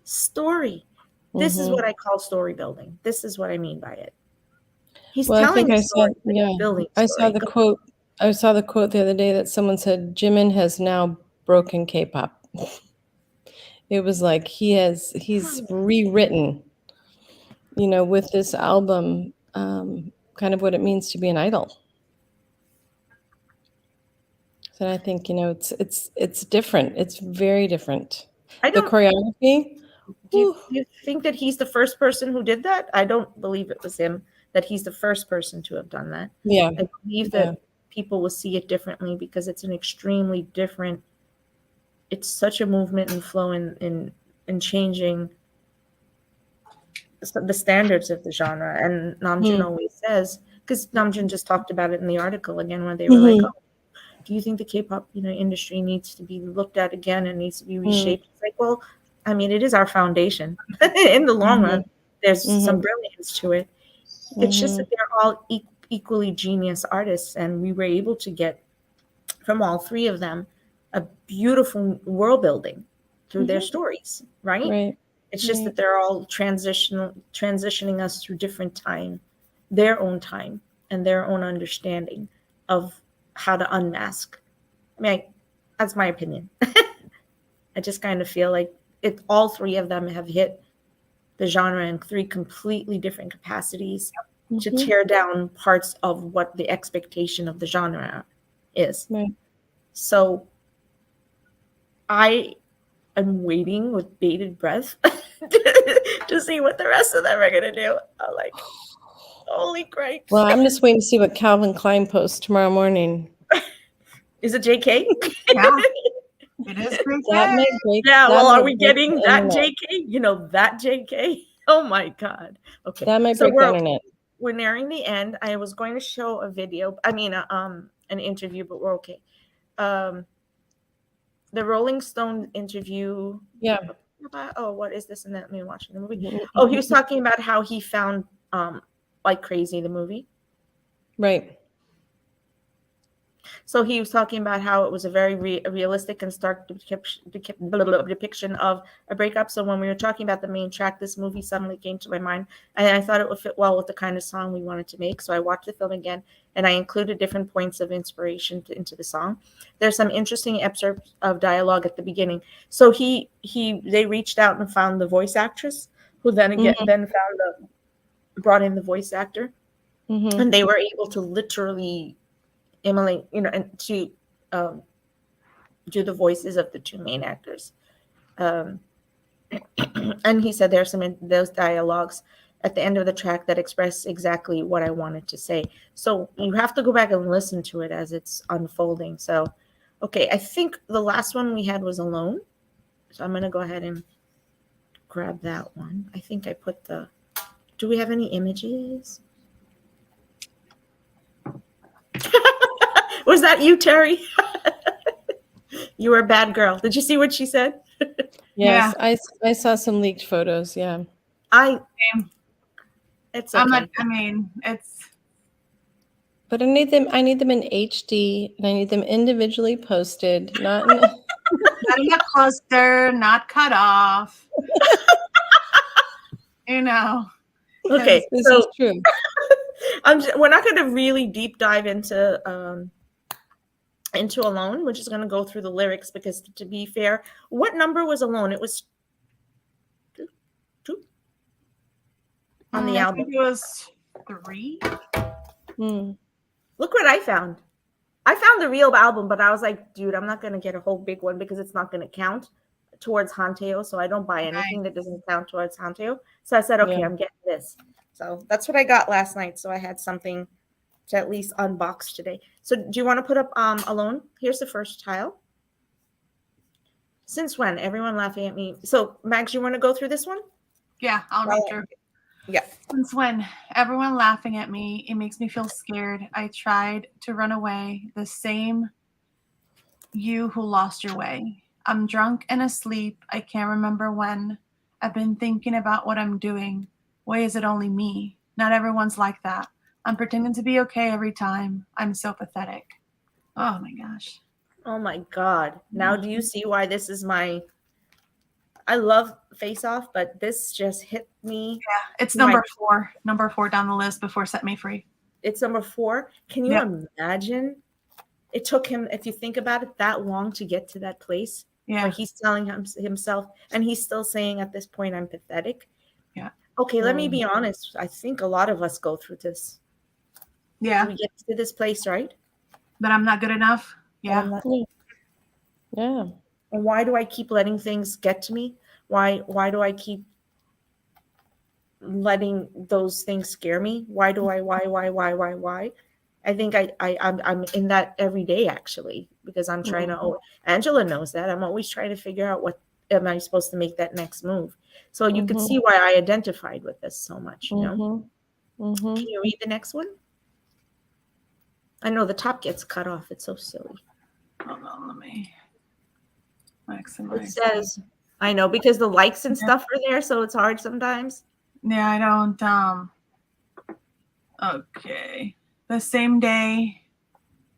Speaker 1: story. This is what I call story building. This is what I mean by it. He's
Speaker 2: Well, I
Speaker 1: telling
Speaker 2: think
Speaker 1: a
Speaker 2: I saw,
Speaker 1: story, but
Speaker 2: yeah,
Speaker 1: he's building a
Speaker 2: I saw
Speaker 1: story.
Speaker 2: the quote. I saw the quote the other day that someone said Jimin has now broken K-pop. It was like he's rewritten, with this album, kind of what it means to be an idol. So I think, it's different. It's very different.
Speaker 1: I
Speaker 2: The
Speaker 1: don't.
Speaker 2: choreography,
Speaker 1: Do
Speaker 2: whew,
Speaker 1: you think that he's the first person who did that? I don't believe it was him. That he's the first person to have done that.
Speaker 2: yeah,
Speaker 1: I believe
Speaker 2: yeah,
Speaker 1: that people will see it differently because it's an extremely different. It's such a movement and flow in changing the standards of the genre. And Namjoon
Speaker 2: mm,
Speaker 1: always says, because Namjoon just talked about it in the article again, when they were like,
Speaker 2: mhm,
Speaker 1: "Oh, do you think the K-pop industry needs to be looked at again and needs to be
Speaker 2: mm,
Speaker 1: reshaped?" It's like, well, I mean, it is our foundation. In the long run,
Speaker 2: mhm,
Speaker 1: there's some
Speaker 2: mhm,
Speaker 1: brilliance to it. It's just
Speaker 2: mhm,
Speaker 1: that they're all equally genius artists, and we were able to get from all three of them a beautiful world building through their
Speaker 2: mhm.
Speaker 1: stories, right?
Speaker 2: Right,
Speaker 1: It's just
Speaker 2: right.
Speaker 1: that they're all transitioning us through different time, their own time, and their own understanding of how to unmask. I mean, that's my opinion. I just kind of feel like all three of them have hit the genre in three completely different capacities to
Speaker 2: Mhm,
Speaker 1: tear down parts of what the expectation of the genre is.
Speaker 2: right.
Speaker 1: So I am waiting with bated breath to see what the rest of them are gonna do. I'm like, holy
Speaker 2: Well,
Speaker 1: cripes!
Speaker 2: I'm just waiting to see what Calvin Klein posts tomorrow morning.
Speaker 1: Is it JK?
Speaker 3: Yeah, it is great.
Speaker 2: That might break
Speaker 1: Yeah.
Speaker 2: that
Speaker 1: Well, are
Speaker 2: might
Speaker 1: we
Speaker 2: break
Speaker 1: getting
Speaker 2: the
Speaker 1: that
Speaker 2: internet.
Speaker 1: JK? That JK? Oh my god. Okay.
Speaker 2: That might
Speaker 1: So
Speaker 2: break the internet.
Speaker 1: we're nearing the end. I was going to show a video. I mean, an interview, but we're okay. Um, the Rolling Stone interview.
Speaker 2: Yeah.
Speaker 1: Oh, what is this? And that me watching the movie.
Speaker 2: Mhm,
Speaker 1: Oh, he was talking about how he found like Crazy the movie.
Speaker 2: right.
Speaker 1: So he was talking about how it was a very realistic and stark depiction of a breakup. So when we were talking about the main track, this movie suddenly came to my mind, and I thought it would fit well with the kind of song we wanted to make. So I watched the film again, and I included different points of inspiration into the song. There's some interesting excerpts of dialogue at the beginning. So they reached out and found the voice actress, who
Speaker 2: Mhm,
Speaker 1: then brought in the voice actor,
Speaker 2: mhm,
Speaker 1: and they were able to literally emulate, and to um, do the voices of the two main actors. Um, and he said there's some in those dialogues at the end of the track that express exactly what I wanted to say. So you have to go back and listen to it as it's unfolding. So, okay, I think the last one we had was Alone. So I'm going to go ahead and grab that one. I think I put do we have any images? Was that you, Terry? You were a bad girl. Did you see what she said?
Speaker 2: Yes,
Speaker 3: Yeah.
Speaker 2: I saw some leaked photos, yeah.
Speaker 1: It's
Speaker 3: I'm
Speaker 1: okay.
Speaker 3: not, I mean, it's
Speaker 2: But I need them in HD, and I need them individually posted, not in
Speaker 3: not in a cluster, not cut off. You know,
Speaker 1: Okay,
Speaker 2: This is
Speaker 1: so
Speaker 2: true.
Speaker 1: we're not going to really deep dive into Alone. We're just going to go through the lyrics because, to be fair, what number was Alone? It was two on the
Speaker 3: I
Speaker 1: album.
Speaker 3: think it was 3.
Speaker 2: Mm,
Speaker 1: Look what I found. I found the real album, but I was like, dude, I'm not going to get a whole big one because it's not going to count towards Hanteo. So I don't buy anything that doesn't count towards Hanteo. So I said,
Speaker 2: yeah.
Speaker 1: okay, I'm getting this. So that's what I got last night. So I had something to at least unbox today. So do you want to put up Alone? Here's the first tile. Since when? Everyone laughing at me. So Mags, you want to go through this one?
Speaker 3: Yeah, I'll read through.
Speaker 1: Yeah.
Speaker 3: Since when? Everyone laughing at me. It makes me feel scared. I tried to run away. The same you who lost your way. I'm drunk and asleep. I can't remember when. I've been thinking about what I'm doing. Why is it only me? Not everyone's like that. I'm pretending to be okay every time. I'm so pathetic. Oh my gosh.
Speaker 1: Oh my God. Now do you see why this is my, I love Face Off, but this just hit me.
Speaker 3: Yeah, it's number 4. Number 4 down the list before Set Me Free.
Speaker 1: It's number 4. Can you imagine? It took him, if you think about it, that long to get to that place where he's telling himself, and he's still saying at this point, I'm pathetic.
Speaker 3: Yeah.
Speaker 1: Okay, let me be honest. I think a lot of us go through this.
Speaker 3: Yeah.
Speaker 1: We get to this place, right?
Speaker 3: That I'm not good enough. Yeah.
Speaker 2: Yeah.
Speaker 1: And why do I keep letting things get to me? Why do I keep letting those things scare me? Why? I think I'm in that every day, actually, because I'm trying to, Angela knows that. I'm always trying to figure out what am I supposed to make that next move. So you could see why I identified with this so much, you know? Can you read the next one? I know the top gets cut off. It's so silly.
Speaker 3: Hold on, let me maximize.
Speaker 1: It says, I know, because the likes and stuff are there, so it's hard sometimes.
Speaker 3: Yeah, I don't, okay. The same day,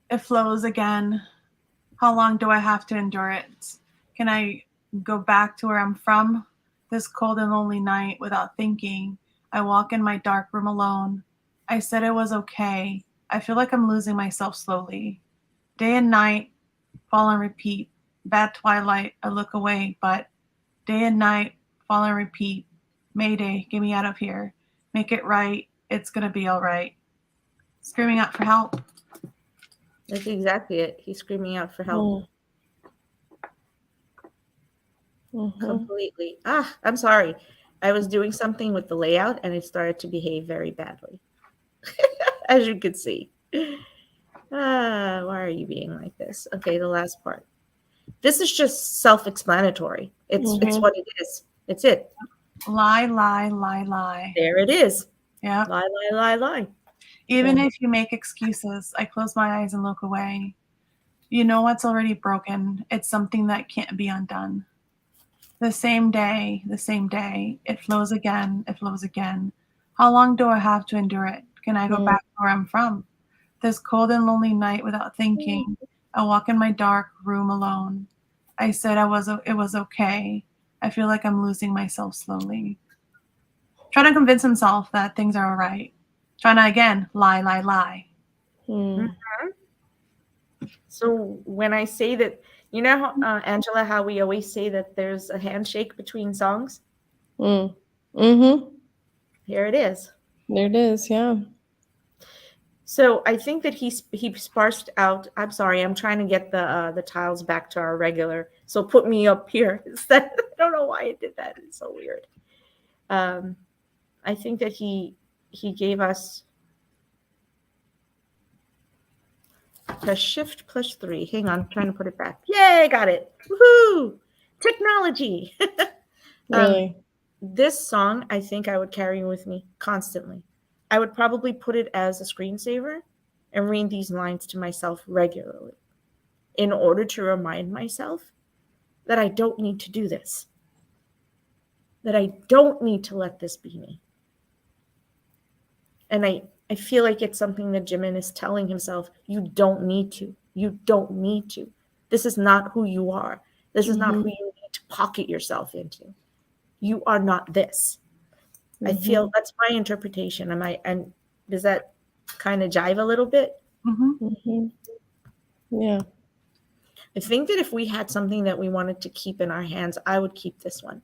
Speaker 3: it flows again. How long do I have to endure it? Can I go back to where I'm from? This cold and lonely night without thinking. I walk in my dark room alone. I said it was okay. I feel like I'm losing myself slowly. Day and night, fall and repeat. Bad twilight, I look away, but day and night, fall and repeat. Mayday, get me out of here. Make it right. It's going to be all right. Screaming out for help.
Speaker 1: That's exactly it. He's screaming out for help. Completely. I'm sorry. I was doing something with the layout and it started to behave very badly. As you could see. Why are you being like this? Okay, the last part. This is just self-explanatory. It's what it is. It's it.
Speaker 3: Lie, lie, lie, lie.
Speaker 1: There it is.
Speaker 3: Yeah.
Speaker 1: Lie, lie, lie, lie.
Speaker 3: Even if you make excuses, I close my eyes and look away. You know what's already broken. It's something that can't be undone. The same day, it flows again, it flows again. How long do I have to endure it? Can I go back where I'm from? This cold and lonely night without thinking. I walk in my dark room alone. I said it was okay. I feel like I'm losing myself slowly. Trying to convince himself that things are all right. Trying to, again, lie, lie, lie.
Speaker 1: So when I say that, you know, how, Angela, how we always say that there's a handshake between songs? Here it is.
Speaker 2: There it is, yeah.
Speaker 1: So I think that he sparsed out. I'm sorry, I'm trying to get the tiles back to our regular. So put me up here instead. I don't know why it did that. It's so weird. I think that he gave us a shift +3. Hang on, I'm trying to put it back. Yay, got it. Woohoo! Technology.
Speaker 2: Really?
Speaker 1: This song, I think I would carry with me constantly. I would probably put it as a screensaver and read these lines to myself regularly in order to remind myself that I don't need to do this, that I don't need to let this be me. And I feel like it's something that Jimin is telling himself, you don't need to. You don't need to. This is not who you are. This is not who you need to pocket yourself into. You are not this. I feel that's my interpretation. And does that kind of jive a little bit?
Speaker 2: Yeah.
Speaker 1: I think that if we had something that we wanted to keep in our hands, I would keep this one.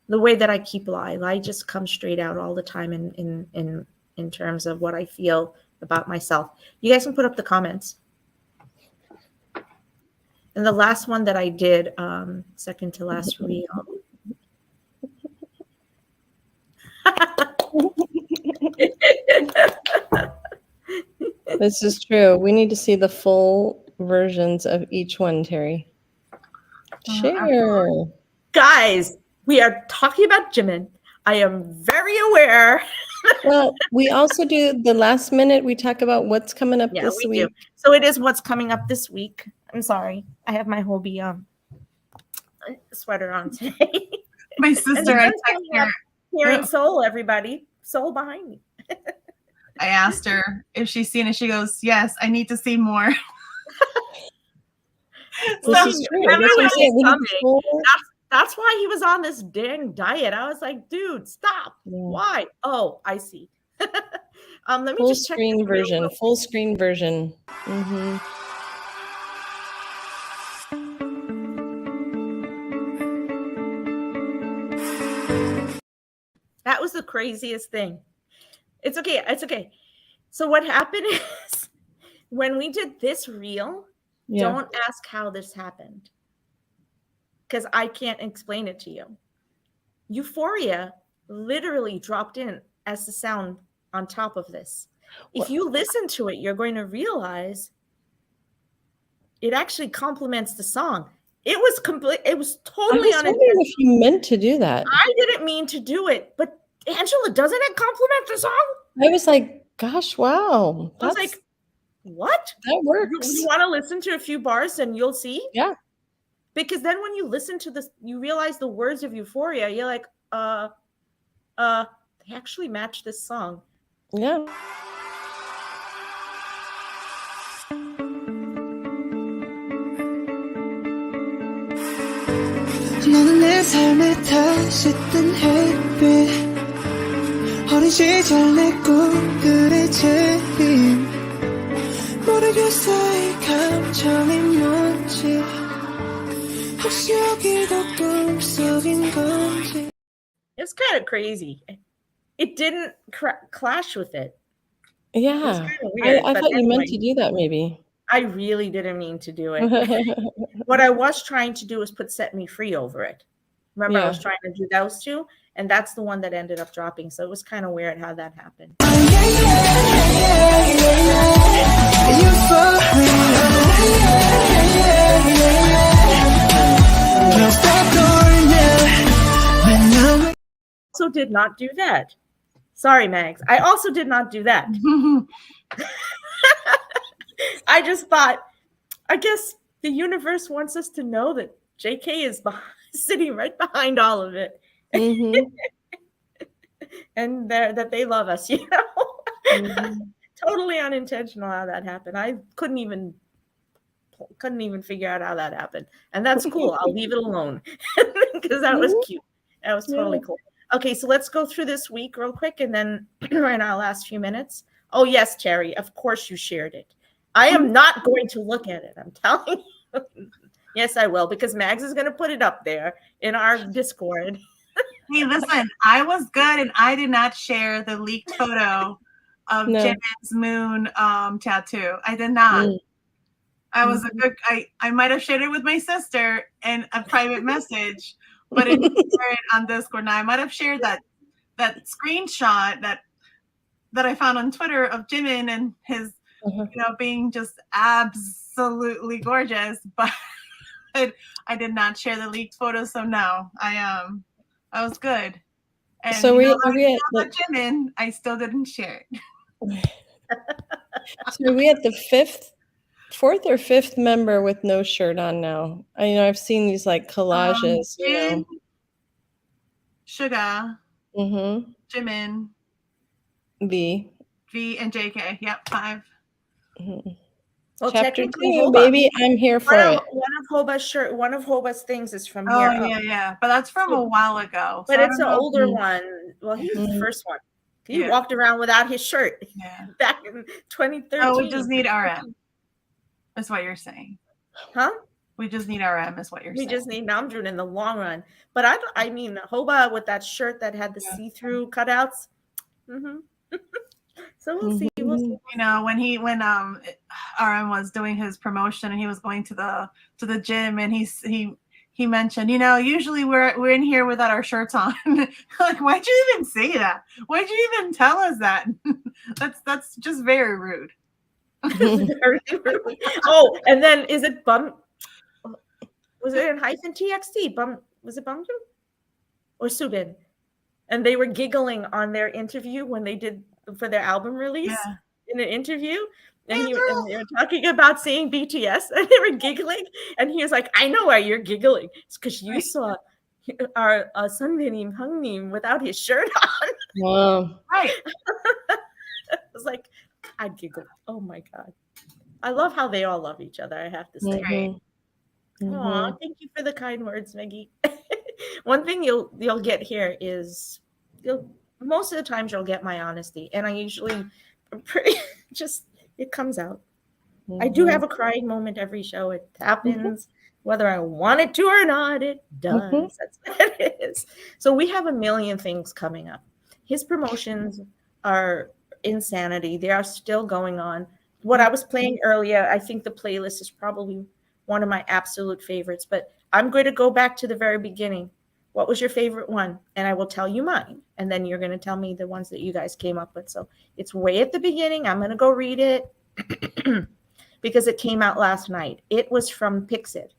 Speaker 1: The way that I keep lie just comes straight out all the time in terms of what I feel about myself. You guys can put up the comments. And the last one that I did, second to last reel.
Speaker 2: This is true. We need to see the full versions of each one, Terry. Share.
Speaker 1: Guys, we are talking about Jimin. I am very aware.
Speaker 2: Well, we also do the last minute. We talk about what's coming up this week.
Speaker 1: Do. So it is what's coming up this week. I'm sorry. I have my Hobie sweater on today.
Speaker 3: My sister, I texted her.
Speaker 1: Here in Seoul, everybody. Seoul behind me.
Speaker 3: I asked her if she's seen it. She goes, yes, I need to see more.
Speaker 2: This is true.
Speaker 1: That's why he was on this dang diet. I was like, dude, stop. Yeah. Why? Oh, I see. Let me just check
Speaker 2: screen version. Full screen version. Mm-hmm.
Speaker 1: That was the craziest thing. It's okay. It's okay. So what happened is when we did this reel, don't ask how this happened, because I can't explain it to you. Euphoria literally dropped in as the sound on top of this. If you listen to it, you're going to realize it actually complements the song. It was complete. It was totally
Speaker 2: unintentional. If you meant to do that,
Speaker 1: I didn't mean to do it, but Angela, doesn't it complement the song?
Speaker 2: I was like, gosh, wow.
Speaker 1: I was like, what?
Speaker 2: That works.
Speaker 1: You want to listen to a few bars and you'll see?
Speaker 2: Yeah.
Speaker 1: Because then when you listen to this, you realize the words of Euphoria. You're like, they actually match this song.
Speaker 2: Yeah.
Speaker 6: 너는 내 삶에 다시 뜬 햇빛 어린 시절 내 꿈들의 재림 모르겠어 이 감정이 뭔지 혹시 여기도 꿈속인 건지.
Speaker 1: It's kind of crazy. It didn't clash with it.
Speaker 2: Yeah. Weird, I thought you meant to do that maybe.
Speaker 1: I really didn't mean to do it. What I was trying to do was put Set Me Free over it. Remember, I was trying to do those two, and that's the one that ended up dropping. So it was kind of weird how that happened. Also did not do that. Sorry, Mags. I also did not do that. I just thought, I guess the universe wants us to know that JK is sitting right behind all of it. Mm-hmm. And that they love us, you know? Mm-hmm. Totally unintentional how that happened. I couldn't even figure out how that happened. And that's cool. I'll leave it alone because that was cute. That was totally cool. Okay, so let's go through this week real quick, and then in our last few minutes. Oh, yes, Terry, of course you shared it. I am not going to look at it. I'm telling you. Yes, I will, because Mags is going to put it up there in our Discord.
Speaker 3: Hey, listen, I was good, and I did not share the leaked photo of Jimin's moon tattoo. I did not. I was a good. I might have shared it with my sister in a private message, but it shared on Discord. Now I might have shared that screenshot that I found on Twitter of Jimin and his, being just absolutely gorgeous. But I did not share the leaked photo, so no, I was good. And
Speaker 2: so we at
Speaker 3: Jimin, I still didn't share it.
Speaker 2: So are we at the fourth or fifth member with no shirt on now? I've seen these like collages.
Speaker 3: Jin, Suga, Jimin,
Speaker 2: V,
Speaker 3: and JK. Yep, 5.
Speaker 2: Mm-hmm. Well, Chapter 2, baby, I'm here for it.
Speaker 1: One of Hoba's things is from here.
Speaker 3: Oh, yeah. But that's from a while ago.
Speaker 1: But it's an older one. Well, he's the first one. He walked around without his shirt back in 2013.
Speaker 3: Oh, we just need RM. That's what you're saying.
Speaker 1: Huh?
Speaker 3: We just need RM is what you're saying.
Speaker 1: We just need Namjoon in the long run. But I mean, Hoba with that shirt that had the see-through cutouts. Mm-hmm. So we'll see. We'll see.
Speaker 3: When RM was doing his promotion and he was going to the gym, and he mentioned, usually we're in here without our shirts on. Like, why'd you even say that? Why'd you even tell us that? That's just very rude.
Speaker 1: Oh, and then is it Bum? Was it in hyphen TXT? Bum? Was it Bumju or Subin? And they were giggling on their interview when they did for their album release in an interview. And they were talking about seeing BTS, and they were giggling. And he was like, "I know why you're giggling. It's because you saw our Sunbeam Hungnim without his shirt on."
Speaker 2: Wow.
Speaker 3: Right.
Speaker 1: I was like, I giggled. Oh my god, I love how they all love each other. I have to say.
Speaker 3: Right.
Speaker 1: Aw, thank you for the kind words, Maggie. One thing you'll get here is most of the times you'll get my honesty, and I usually pretty just it comes out. I do have a crying moment every show. It happens, whether I want it to or not. It does. That's what it is. So we have a million things coming up. His promotions are insanity. They are still going on. What I was playing earlier, I think the playlist is probably one of my absolute favorites, but I'm going to go back to the very beginning. What was your favorite one? And I will tell you mine. And then you're going to tell me the ones that you guys came up with. So it's way at the beginning. I'm going to go read it because it came out last night. It was from Pixid.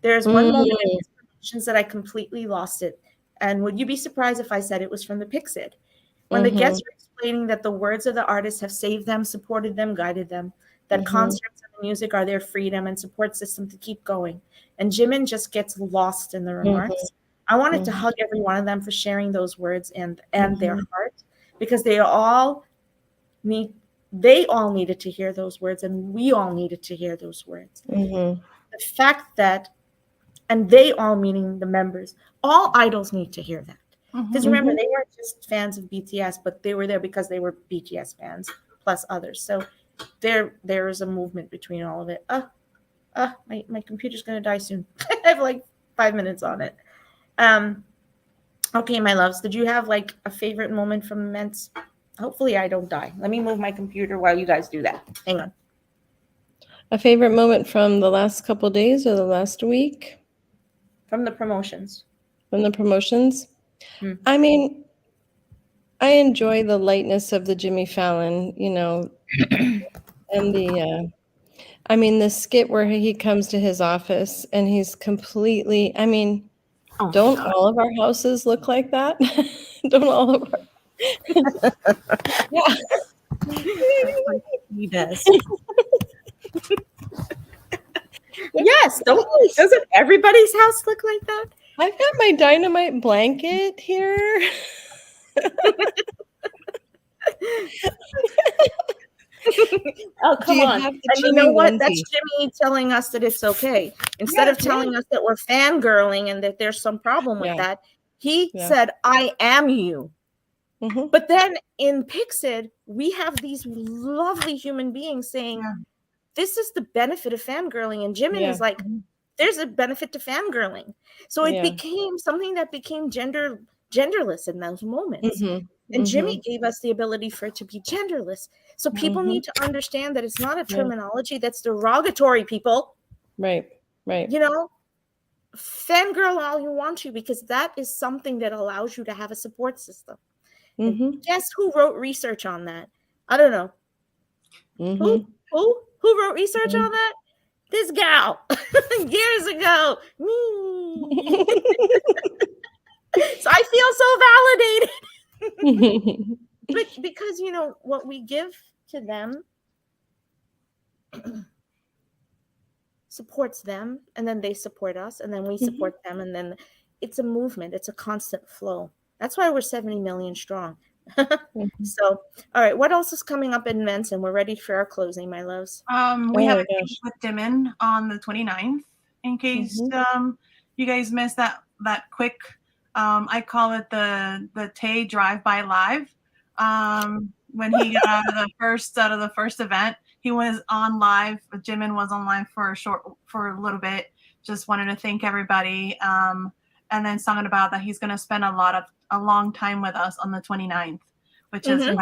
Speaker 1: There's one moment in his promotions that I completely lost it. And would you be surprised if I said it was from the Pixid? When the guests were explaining that the words of the artists have saved them, supported them, guided them, that concerts and music are their freedom and support system to keep going. And Jimin just gets lost in the remarks. I wanted to hug every one of them for sharing those words and their heart, because they all needed to hear those words, and we all needed to hear those words. The fact that, and they all meaning the members, all idols need to hear that. Because remember, they weren't just fans of BTS, but they were there because they were BTS fans, plus others. So there is a movement between all of it. My computer's gonna die soon. I have like 5 minutes on it. Okay, my loves, did you have like a favorite moment from Immense? Hopefully I don't die. Let me move my computer while you guys do that. Hang on.
Speaker 2: A favorite moment from the last couple days or the last week?
Speaker 1: From the promotions.
Speaker 2: From the promotions? I mean, I enjoy the lightness of the Jimmy Fallon, and the skit where he comes to his office and he's completely, don't all of our houses look like that? Don't all of our, yeah.
Speaker 1: He does. Yes, doesn't everybody's house look like that?
Speaker 2: I've got my dynamite blanket here.
Speaker 1: Oh, come on. And you know what? That's Jimmy telling us that it's okay. Instead of telling us that we're fangirling and that there's some problem with that, he said, I am you. But then in Pixid, we have these lovely human beings saying, this is the benefit of fangirling. And Jimin is like, there's a benefit to fangirling. So it became something that became genderless in those moments. And Jimmy gave us the ability for it to be genderless. So people need to understand that it's not a terminology that's derogatory, people.
Speaker 2: Right.
Speaker 1: Fangirl all you want to, because that is something that allows you to have a support system. And guess who wrote research on that? I don't know. Who wrote research on that? This gal years ago. Me. So I feel so validated. But because what we give to them supports them, and then they support us, and then we support them, and then it's a movement. It's a constant flow. That's why we're 70 million strong. So, all right, what else is coming up in Men's? And we're ready for our closing, my loves.
Speaker 3: We have a date with Jimin on the 29th. In case you guys missed that quick, I call it the Tay drive-by live. When he got out of the first event, he was on live. Jimin was on live for a little bit. Just wanted to thank everybody. And then something about that he's going to spend a long time with us on the 29th, which is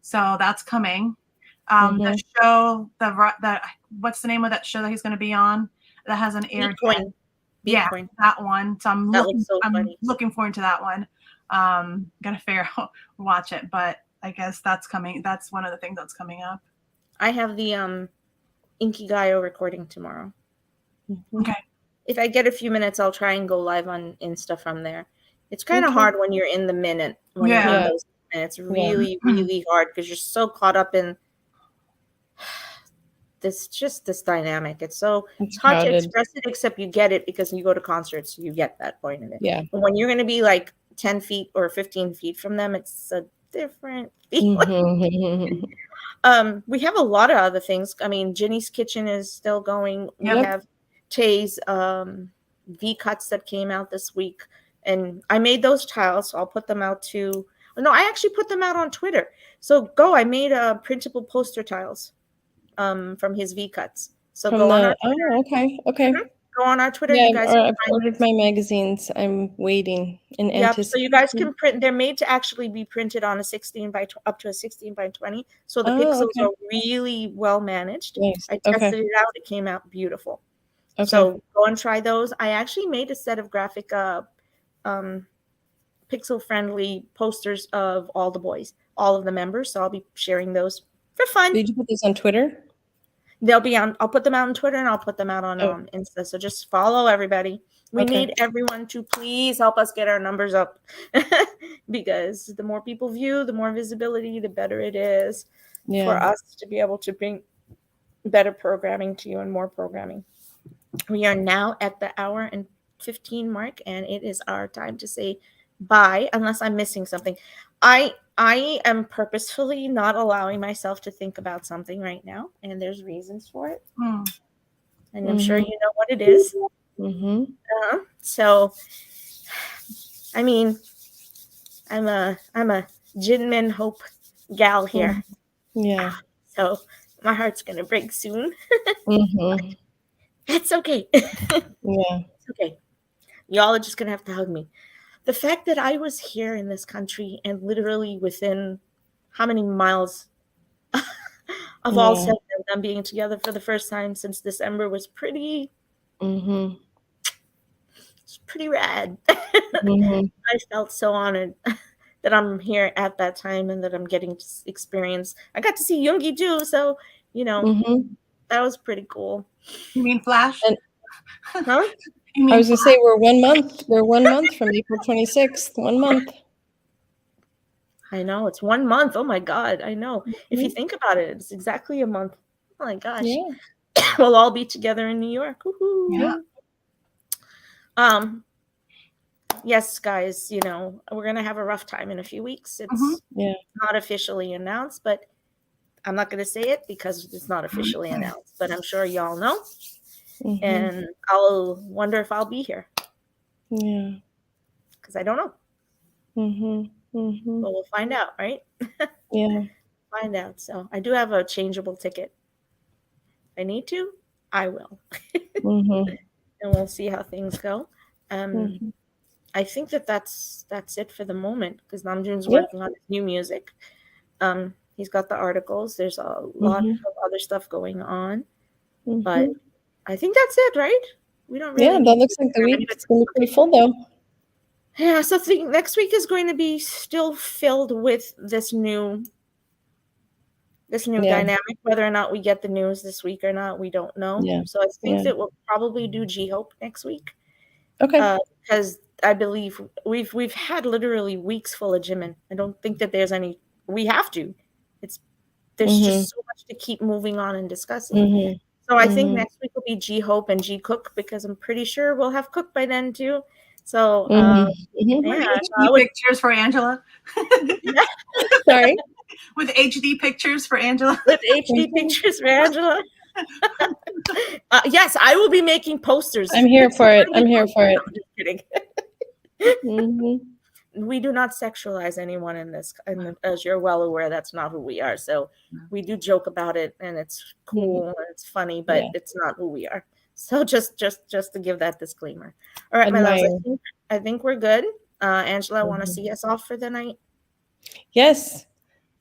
Speaker 3: so that's coming. The show, what's the name of that show that he's going to be on that hasn't aired yet? Yeah, that one. So I'm looking forward to that one. Gonna watch it, but I guess that's coming. That's one of the things that's coming up.
Speaker 1: I have the Inkigayo recording tomorrow.
Speaker 3: Okay.
Speaker 1: If I get a few minutes, I'll try and go live on Insta from there. It's kind of
Speaker 2: Okay.
Speaker 1: hard when you're in the minute, when you're
Speaker 3: Yeah.
Speaker 1: in those minutes. Really, really hard because you're so caught up in this dynamic. It's hard to
Speaker 2: crowded.
Speaker 1: express it, except you get it because you go to concerts, so you get that point of it.
Speaker 2: Yeah.
Speaker 1: But when you're going to be like 10 feet or 15 feet from them, it's a different feeling. We have a lot of other things. I mean, Ginny's Kitchen is still going. We
Speaker 3: Yep.
Speaker 1: have Tay's V cuts that came out this week, and I made those tiles, so I'll put them out too. No, I actually put them out on Twitter. So I made printable poster tiles from his V cuts. So
Speaker 2: From
Speaker 1: go on
Speaker 2: the
Speaker 1: our Twitter.
Speaker 2: okay.
Speaker 1: Go on our Twitter.
Speaker 2: Yeah,
Speaker 1: You guys
Speaker 2: I've ordered my magazines. I'm waiting in
Speaker 1: Yep. So you guys
Speaker 2: anticipation.
Speaker 1: can print. They're made to actually be printed on a 16 by up to a 16 by 20. So the
Speaker 2: Oh,
Speaker 1: pixels
Speaker 2: okay.
Speaker 1: are really well managed.
Speaker 2: Nice.
Speaker 1: I
Speaker 2: Okay.
Speaker 1: tested it out. It came out beautiful.
Speaker 2: Okay.
Speaker 1: So go and try those. I actually made a set of graphic pixel friendly posters of all the boys, all of the members. So I'll be sharing those for fun.
Speaker 2: Did you put this on Twitter?
Speaker 1: They'll be on. I'll put them out on Twitter and I'll put them out on Insta. So just follow everybody. We
Speaker 2: Okay.
Speaker 1: need everyone to please help us get our numbers up, because the more people view, the more visibility, the better it is for us to be able to bring better programming to you and more programming. We are now at the hour and 15 mark, and it is our time to say bye, unless I'm missing something. I am purposefully not allowing myself to think about something right now, and there's reasons for it. And I'm sure you know what it is. So, I mean, I'm a Jinmin Hope gal here.
Speaker 2: Yeah.
Speaker 1: So my heart's gonna break soon. That's okay.
Speaker 2: Yeah.
Speaker 1: It's okay. Y'all are just gonna have to hug me. The fact that I was here in this country and literally within how many miles of all 7 of them being together for the first time since December was pretty it's pretty rad. I felt so honored that I'm here at that time and that I'm getting to experience. I got to see Yoongi too, so that was pretty cool.
Speaker 3: You mean Flash?
Speaker 1: Huh?
Speaker 3: You mean
Speaker 2: I was gonna say we're 1 month. We're 1 month from April 26th. 1 month.
Speaker 1: I know, it's 1 month. Oh my God, I know. If you think about it, it's exactly a month. Oh my gosh.
Speaker 2: Yeah.
Speaker 1: We'll all be together in New York. Woohoo.
Speaker 3: Yeah.
Speaker 1: Yes, guys, we're gonna have a rough time in a few weeks. It's not officially announced, but I'm not gonna say it because it's not officially announced, but I'm sure y'all know. And I'll wonder if I'll be here.
Speaker 2: Yeah.
Speaker 1: Because I don't know. But we'll find out, right?
Speaker 2: Yeah.
Speaker 1: Find out. So I do have a changeable ticket. If I need to, I will. And we'll see how things go. I think that's it for the moment, because Namjoon's working on his new music. He's got the articles. There's a lot of other stuff going on. But I think that's it, right? We don't really
Speaker 2: that looks like the week. It's gonna be pretty full though.
Speaker 1: Yeah, so next week is going to be still filled with this new dynamic. Whether or not we get the news this week or not, we don't know. So I think that we'll probably do J-Hope next week.
Speaker 2: Okay.
Speaker 1: Because I believe we've had literally weeks full of Jimin. I don't think that there's any. We have to. There's just so much to keep moving on and discussing. So I think next week will be J-Hope and J-Cook, because I'm pretty sure we'll have Cook by then too. So
Speaker 3: HD pictures for Angela.
Speaker 2: Sorry.
Speaker 3: With HD pictures for Angela.
Speaker 1: With HD pictures for Angela. Yes, I will be making posters.
Speaker 2: I'm here for it. I'm here for it.
Speaker 1: I'm just kidding. We do not sexualize anyone in this, and as you're well aware, that's not who we are. So we do joke about it, and it's cool and it's funny, but it's not who we are. So just to give that disclaimer. All right, my loves, I think we're good. Angela, want to see us off for the night?
Speaker 2: Yes.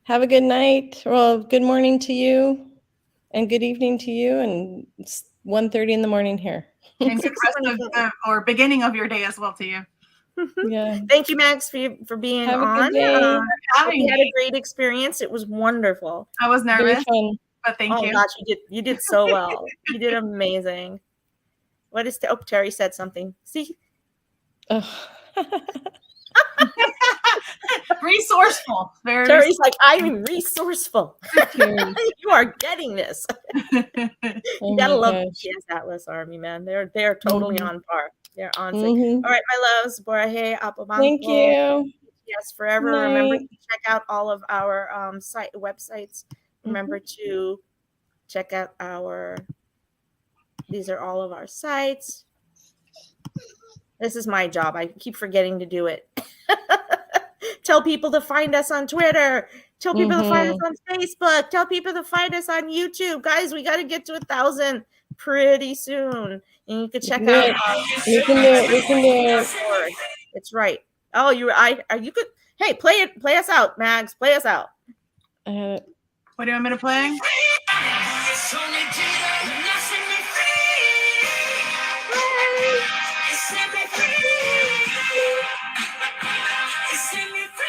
Speaker 2: Have a good night. Well, good morning to you, and good evening to you, and it's 1:30 in the morning here.
Speaker 3: And good rest of or beginning of your day as well to you.
Speaker 2: Yeah.
Speaker 1: Thank you, Max, for being
Speaker 2: Have
Speaker 1: on.
Speaker 2: A good day.
Speaker 1: We had a great experience. It was wonderful.
Speaker 3: I was nervous,
Speaker 2: Very fun.
Speaker 3: But thank you.
Speaker 1: Oh gosh, you did so well. You did amazing. What is Terry said something. See?
Speaker 3: Resourceful. Very
Speaker 1: Terry's like, I'm resourceful. You are getting this. You gotta love BTS Atlas Army, man. They're totally on par. They're on sync. All right, my loves. Borahe,
Speaker 2: Thank you.
Speaker 1: BTS forever.
Speaker 2: Night.
Speaker 1: Remember to check out all of our websites. Remember to check out these are all of our sites. This is my job. I keep forgetting to do it. Tell people to find us on Twitter. Tell people to find us on Facebook. Tell people to find us on YouTube. Guys, we got to get to 1,000 pretty soon. And you can check out.
Speaker 2: We can do it. We can do it.
Speaker 1: It's right. Oh, you could. Hey, play us out, Mags. Play us out.
Speaker 3: What do you want me to play?